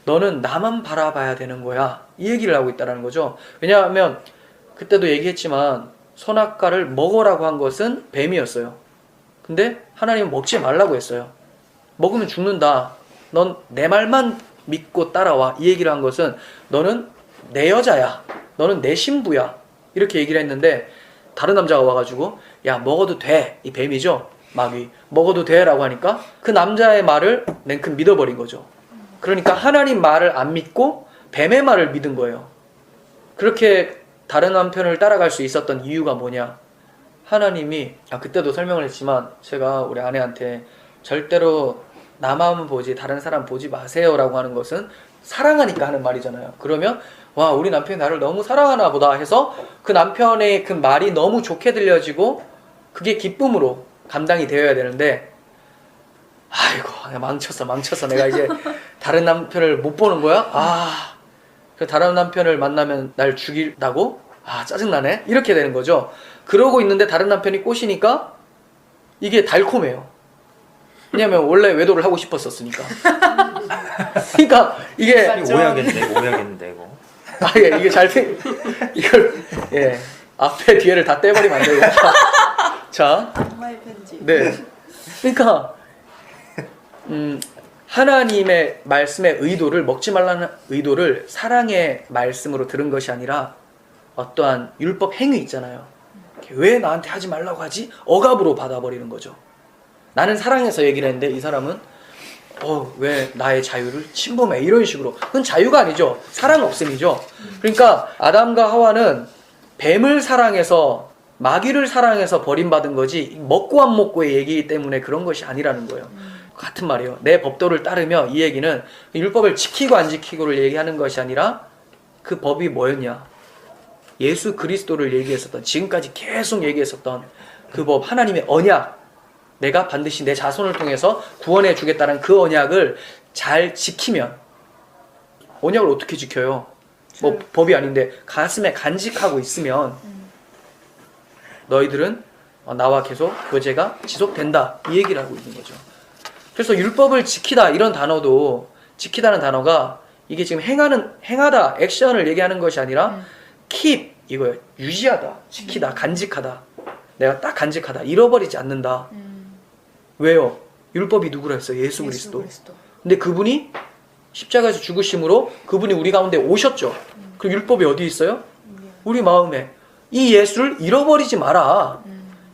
너는 나만 바라봐야 되는 거야. 이 얘기를 하고 있다는 거죠. 왜냐하면 그때도 얘기했지만 선악과를 먹으라고 한 것은 뱀이었어요. 근데 하나님은 먹지 말라고 했어요. 먹으면 죽는다. 넌 내 말만 믿고 따라와. 이 얘기를 한 것은 너는 내 여자야. 너는 내 신부야. 이렇게 얘기를 했는데 다른 남자가 와가지고 야 먹어도 돼. 이 뱀이죠. 마귀. 먹어도 돼 라고 하니까 그 남자의 말을 냉큼 믿어버린 거죠. 그러니까 하나님 말을 안 믿고 뱀의 말을 믿은 거예요. 그렇게 다른 남편을 따라갈 수 있었던 이유가 뭐냐? 하나님이 그때도 설명을 했지만 제가 우리 아내한테 절대로 나만 보지 다른 사람 보지 마세요 라고 하는 것은 사랑하니까 하는 말이잖아요. 그러면 우리 남편이 나를 너무 사랑하나 보다 해서 그 남편의 그 말이 너무 좋게 들려지고 그게 기쁨으로 감당이 되어야 되는데 아이고 망쳤어 내가 이제 다른 남편을 못 보는 거야? 그 다른 남편을 만나면 날 죽인다고? 짜증나네? 이렇게 되는 거죠. 그러고 있는데 다른 남편이 꼬시니까 이게 달콤해요. 왜냐면 원래 외도를 하고 싶었었으니까. 그러니까 이게 오해하겠는데 이거. 이게 이걸 앞에 뒤에를 다 떼버리면 안 되고. 자, 정말 편지. 네. 그러니까 하나님의 말씀의 의도를 먹지 말라는 의도를 사랑의 말씀으로 들은 것이 아니라 어떠한 율법 행위 있잖아요. 왜 나한테 하지 말라고 하지? 억압으로 받아버리는 거죠. 나는 사랑해서 얘기를 했는데 이 사람은 왜 나의 자유를 침범해? 이런 식으로. 그건 자유가 아니죠. 사랑 없음이죠. 그러니까 아담과 하와는 뱀을 사랑해서 마귀를 사랑해서 버림받은 거지 먹고 안 먹고의 얘기이기 때문에 그런 것이 아니라는 거예요. 같은 말이에요. 내 법도를 따르며 이 얘기는 율법을 지키고 안 지키고를 얘기하는 것이 아니라 그 법이 뭐였냐? 예수 그리스도를 얘기했었던 지금까지 계속 얘기했었던 그 법 하나님의 언약 내가 반드시 내 자손을 통해서 구원해 주겠다는 그 언약을 잘 지키면 언약을 어떻게 지켜요? 뭐 법이 아닌데 가슴에 간직하고 있으면 너희들은 나와 계속 교제가 지속된다 이 얘기를 하고 있는 거죠. 그래서 율법을 지키다 이런 단어도 지키다는 단어가 이게 지금 행하다 액션을 얘기하는 것이 아니라 keep 이거예요. 유지하다, 지키다, 간직하다. 내가 딱 간직하다, 잃어버리지 않는다. 왜요? 율법이 누구라 했어요? 예수 그리스도. 근데 그분이 십자가에서 죽으심으로 그분이 우리 가운데 오셨죠. 그 율법이 어디 있어요? 우리 마음에. 이 예수를 잃어버리지 마라.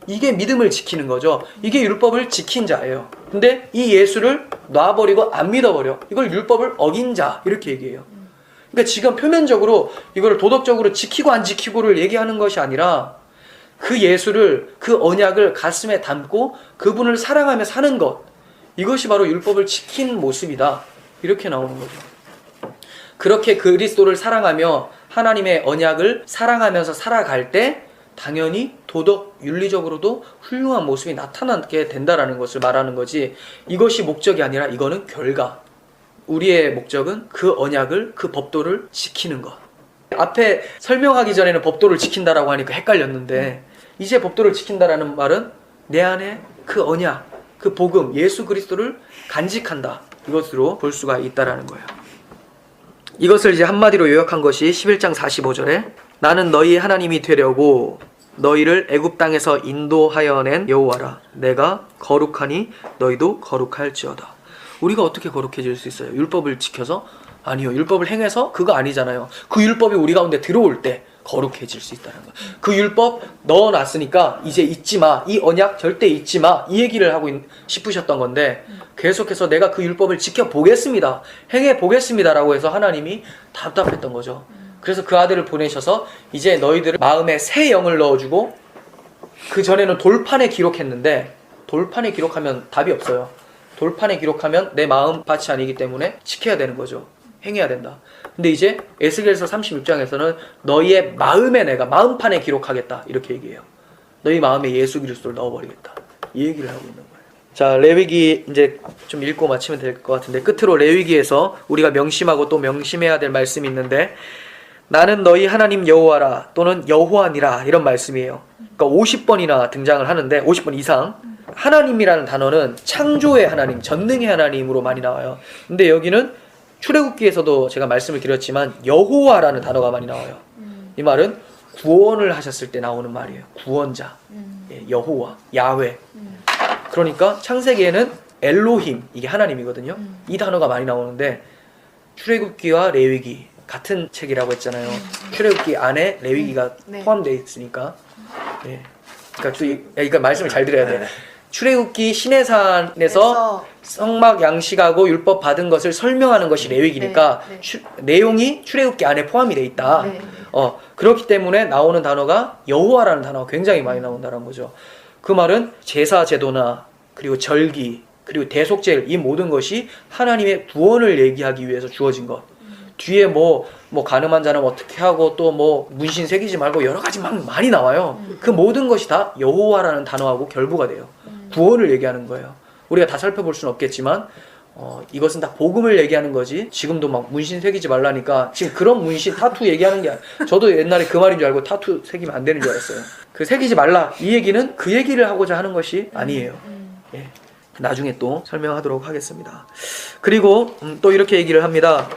이게 믿음을 지키는 거죠. 이게 율법을 지킨 자예요. 근데 이 예수를 놔버리고 안 믿어버려. 이걸 율법을 어긴 자 이렇게 얘기해요. 그러니까 지금 표면적으로 이걸 도덕적으로 지키고 안 지키고를 얘기하는 것이 아니라 그 예수를, 그 언약을 가슴에 담고 그분을 사랑하며 사는 것, 이것이 바로 율법을 지킨 모습이다 이렇게 나오는 거죠. 그렇게 그리스도를 사랑하며 하나님의 언약을 사랑하면서 살아갈 때 당연히 도덕, 윤리적으로도 훌륭한 모습이 나타나게 된다라는 것을 말하는 거지, 이것이 목적이 아니라 이거는 결과. 우리의 목적은 그 언약을, 그 법도를 지키는 것. 앞에 설명하기 전에는 법도를 지킨다라고 하니까 헷갈렸는데 이제 법도를 지킨다라는 말은 내 안에 그 언약, 그 복음, 예수 그리스도를 간직한다. 이것으로 볼 수가 있다라는 거예요. 이것을 이제 한마디로 요약한 것이 11장 45절에 나는 너희 하나님이 되려고 너희를 애굽 땅에서 인도하여 낸 여호와라. 내가 거룩하니 너희도 거룩할지어다. 우리가 어떻게 거룩해질 수 있어요? 율법을 지켜서? 아니요. 율법을 행해서? 그거 아니잖아요. 그 율법이 우리 가운데 들어올 때 거룩해질 수 있다는 거예요. 그 율법 넣어놨으니까 이제 잊지 마. 이 언약 절대 잊지 마. 이 얘기를 하고 싶으셨던 건데 계속해서 내가 그 율법을 지켜보겠습니다. 행해보겠습니다라고 해서 하나님이 답답했던 거죠. 그래서 그 아들을 보내셔서 이제 너희들 마음에 새 영을 넣어주고, 그 전에는 돌판에 기록했는데 돌판에 기록하면 답이 없어요. 돌판에 기록하면 내 마음밭이 아니기 때문에 지켜야 되는 거죠. 행해야 된다. 근데 이제 에스겔서 36장에서는 너희의 마음에 내가 마음판에 기록하겠다 이렇게 얘기해요. 너희 마음에 예수 그리스도를 넣어버리겠다 이 얘기를 하고 있는 거예요. 자, 레위기 이제 좀 읽고 마치면 될 것 같은데, 끝으로 레위기에서 우리가 명심하고 또 명심해야 될 말씀이 있는데, 나는 너희 하나님 여호와라 또는 여호와니라 이런 말씀이에요. 그러니까 50번이나 등장을 하는데 50번 이상. 하나님이라는 단어는 창조의 하나님, 전능의 하나님으로 많이 나와요. 근데 여기는 출애굽기에서도 제가 말씀을 드렸지만 여호와라는 단어가 많이 나와요. 이 말은 구원을 하셨을 때 나오는 말이에요. 구원자, 여호와, 야훼. 그러니까 창세기에는 엘로힘, 이게 하나님이거든요. 이 단어가 많이 나오는데 출애굽기와 레위기 같은 책이라고 했잖아요. 출애굽기 안에 레위기가 포함되어 있으니까. 그러니까 말씀을 잘 드려야 돼. 출애굽기 시내산에서 성막 양식하고 율법 받은 것을 설명하는 것이 레위기니까 내용이 출애굽기 안에 포함이 돼 있다. 그렇기 때문에 나오는 단어가 여호와라는 단어가 굉장히 많이 나온다는 거죠. 그 말은 제사 제도나 그리고 절기 그리고 대속죄, 이 모든 것이 하나님의 구원을 얘기하기 위해서 주어진 것. 뒤에 뭐 가늠한 자는 어떻게 하고 또 뭐 문신 새기지 말고 여러 가지 막 많이 나와요. 그 모든 것이 다 여호와라는 단어하고 결부가 돼요. 구원을 얘기하는 거예요. 우리가 다 살펴볼 수는 없겠지만 이것은 다 복음을 얘기하는 거지. 지금도 막 문신 새기지 말라니까 지금 그런 문신 타투 얘기하는 게 저도 옛날에 그 말인 줄 알고 타투 새기면 안 되는 줄 알았어요. 그 새기지 말라 이 얘기는 그 얘기를 하고자 하는 것이 아니에요. 예. 나중에 또 설명하도록 하겠습니다. 그리고 또 이렇게 얘기를 합니다.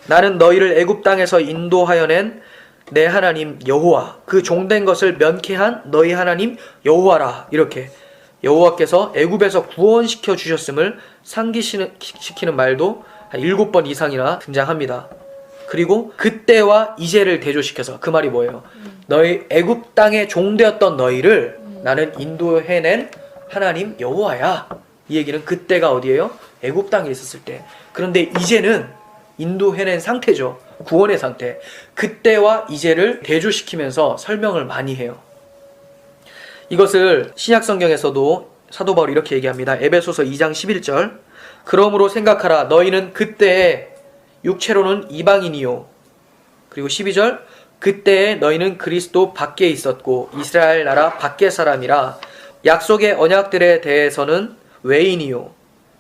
나는 너희를 애굽 땅에서 인도하여 낸 내 하나님 여호와, 그 종된 것을 면케한 너희 하나님 여호와라. 이렇게 여호와께서 애굽에서 구원시켜 주셨음을 상기시키는 말도 한 7번 이상이나 등장합니다. 그리고 그때와 이제를 대조시켜서, 그 말이 뭐예요? 너희 애굽 땅에 종되었던 너희를 나는 인도해낸 하나님 여호와야. 이 얘기는 그때가 어디예요? 애굽 땅에 있었을 때. 그런데 이제는 인도해낸 상태죠. 구원의 상태. 그때와 이제를 대조시키면서 설명을 많이 해요. 이것을 신약성경에서도 사도 바울이 이렇게 얘기합니다. 에베소서 2장 11절. 그러므로 생각하라. 너희는 그때에 육체로는 이방인이요. 그리고 12절. 그때에 너희는 그리스도 밖에 있었고 이스라엘 나라 밖의 사람이라. 약속의 언약들에 대해서는 외인이요.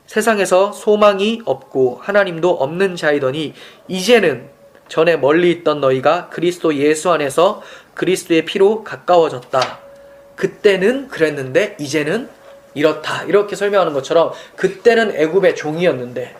세상에서 소망이 없고 하나님도 없는 자이더니 이제는 전에 멀리 있던 너희가 그리스도 예수 안에서 그리스도의 피로 가까워졌다. 그때는 그랬는데 이제는 이렇다. 이렇게 설명하는 것처럼 그때는 애굽의 종이었는데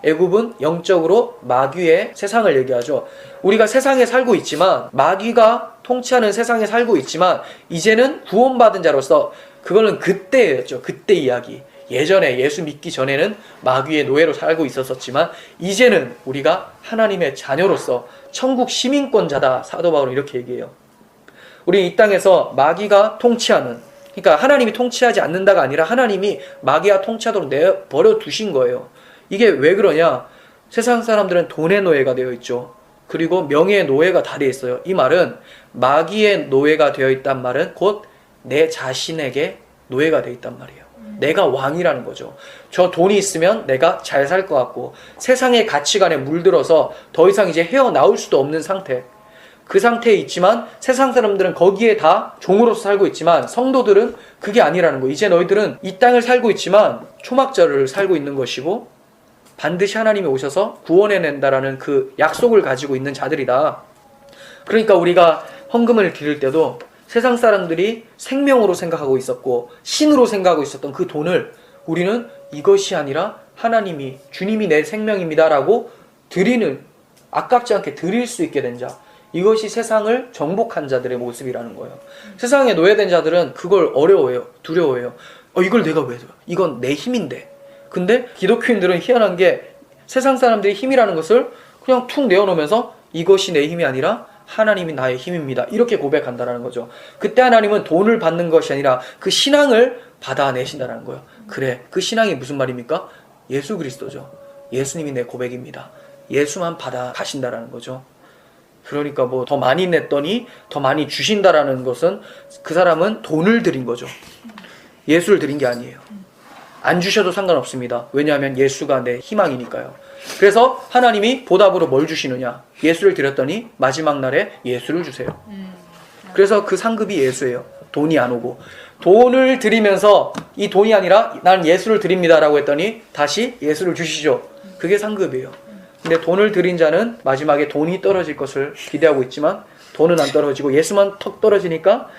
애굽은 영적으로 마귀의 세상을 얘기하죠. 우리가 세상에 살고 있지만 마귀가 통치하는 세상에 살고 있지만 이제는 구원받은 자로서 그거는 그때였죠. 그때 이야기. 예전에 예수 믿기 전에는 마귀의 노예로 살고 있었지만 이제는 우리가 하나님의 자녀로서 천국 시민권자다. 사도 바울은 이렇게 얘기해요. 우리 이 땅에서 마귀가 통치하는, 그러니까 하나님이 통치하지 않는다가 아니라 하나님이 마귀가 통치하도록 내버려 두신 거예요. 이게 왜 그러냐? 세상 사람들은 돈의 노예가 되어 있죠. 그리고 명예의 노예가 다 되어 있어요. 이 말은 마귀의 노예가 되어 있단 말은 곧 내 자신에게 노예가 되어 있단 말이에요. 내가 왕이라는 거죠. 저 돈이 있으면 내가 잘 살 것 같고 세상의 가치관에 물들어서 더 이상 이제 헤어나올 수도 없는 상태. 그 상태에 있지만 세상 사람들은 거기에 다 종으로서 살고 있지만 성도들은 그게 아니라는 거예요. 이제 너희들은 이 땅을 살고 있지만 초막절을 살고 있는 것이고 반드시 하나님이 오셔서 구원해낸다라는 그 약속을 가지고 있는 자들이다. 그러니까 우리가 헌금을 드릴 때도 세상 사람들이 생명으로 생각하고 있었고 신으로 생각하고 있었던 그 돈을 우리는 이것이 아니라 하나님이 주님이 내 생명입니다라고 드리는, 아깝지 않게 드릴 수 있게 된 자, 이것이 세상을 정복한 자들의 모습이라는 거예요. 세상에 노예된 자들은 그걸 어려워해요. 두려워해요. 이걸 내가 왜 줘? 이건 내 힘인데. 근데 기독교인들은 희한한 게 세상 사람들의 힘이라는 것을 그냥 툭 내어놓으면서 이것이 내 힘이 아니라 하나님이 나의 힘입니다. 이렇게 고백한다는 거죠. 그때 하나님은 돈을 받는 것이 아니라 그 신앙을 받아내신다는 거예요. 그래, 그 신앙이 무슨 말입니까? 예수 그리스도죠. 예수님이 내 고백입니다. 예수만 받아 가신다라는 거죠. 그러니까 뭐 더 많이 냈더니 더 많이 주신다라는 것은 그 사람은 돈을 드린 거죠. 예수를 드린 게 아니에요. 안 주셔도 상관없습니다. 왜냐하면 예수가 내 희망이니까요. 그래서 하나님이 보답으로 뭘 주시느냐? 예수를 드렸더니 마지막 날에 예수를 주세요. 그래서 그 상급이 예수예요. 돈이 안 오고. 돈을 드리면서 이 돈이 아니라 난 예수를 드립니다라고 했더니 다시 예수를 주시죠. 그게 상급이에요. 근데 돈을 드린 자는 마지막에 돈이 떨어질 것을 기대하고 있지만 돈은 안 떨어지고 예수만 턱 떨어지니까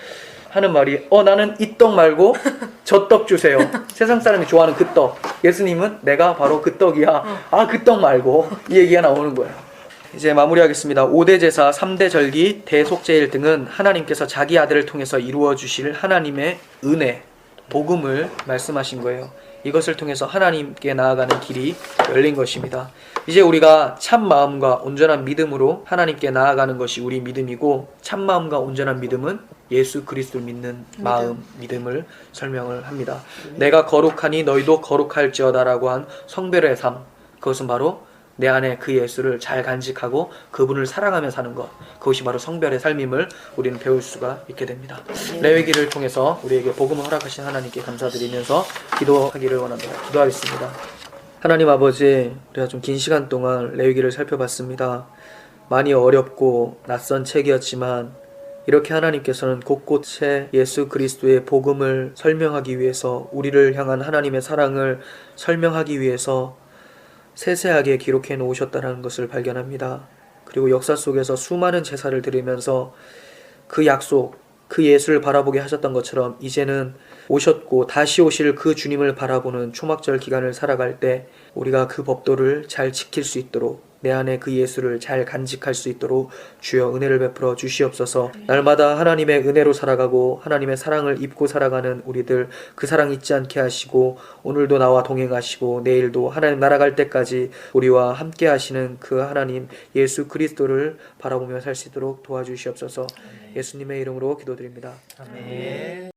하는 말이 나는 이 떡 말고 저 떡 주세요. 세상 사람이 좋아하는 그 떡. 예수님은 내가 바로 그 떡이야. 그 떡 말고. 이 얘기가 나오는 거예요. 이제 마무리하겠습니다. 5대 제사, 3대 절기, 대속제일 등은 하나님께서 자기 아들을 통해서 이루어 주실 하나님의 은혜, 복음을 말씀하신 거예요. 이것을 통해서 하나님께 나아가는 길이 열린 것입니다. 이제 우리가 참 마음과 온전한 믿음으로 하나님께 나아가는 것이 우리 믿음이고, 참 마음과 온전한 믿음은 예수 그리스도를 믿는 마음, 믿음을 설명을 합니다. 내가 거룩하니 너희도 거룩할지어다라고 한 성별의 삶, 그것은 바로 내 안에 그 예수를 잘 간직하고 그분을 사랑하며 사는 것, 그것이 바로 성별의 삶임을 우리는 배울 수가 있게 됩니다. 레위기를 통해서 우리에게 복음을 허락하신 하나님께 감사드리면서 기도하기를 원합니다. 기도하겠습니다. 하나님 아버지, 우리가 좀 긴 시간 동안 레위기를 살펴봤습니다. 많이 어렵고 낯선 책이었지만 이렇게 하나님께서는 곳곳에 예수 그리스도의 복음을 설명하기 위해서, 우리를 향한 하나님의 사랑을 설명하기 위해서 세세하게 기록해 놓으셨다는 것을 발견합니다. 그리고 역사 속에서 수많은 제사를 드리면서 그 약속, 그 예수를 바라보게 하셨던 것처럼 이제는 오셨고 다시 오실 그 주님을 바라보는 초막절 기간을 살아갈 때 우리가 그 법도를 잘 지킬 수 있도록, 내 안에 그 예수를 잘 간직할 수 있도록 주여 은혜를 베풀어 주시옵소서. 날마다 하나님의 은혜로 살아가고 하나님의 사랑을 입고 살아가는 우리들, 그 사랑 잊지 않게 하시고 오늘도 나와 동행하시고 내일도 하나님 날아갈 때까지 우리와 함께 하시는 그 하나님 예수 그리스도를 바라보며 살 수 있도록 도와주시옵소서. 예수님의 이름으로 기도드립니다. 아멘.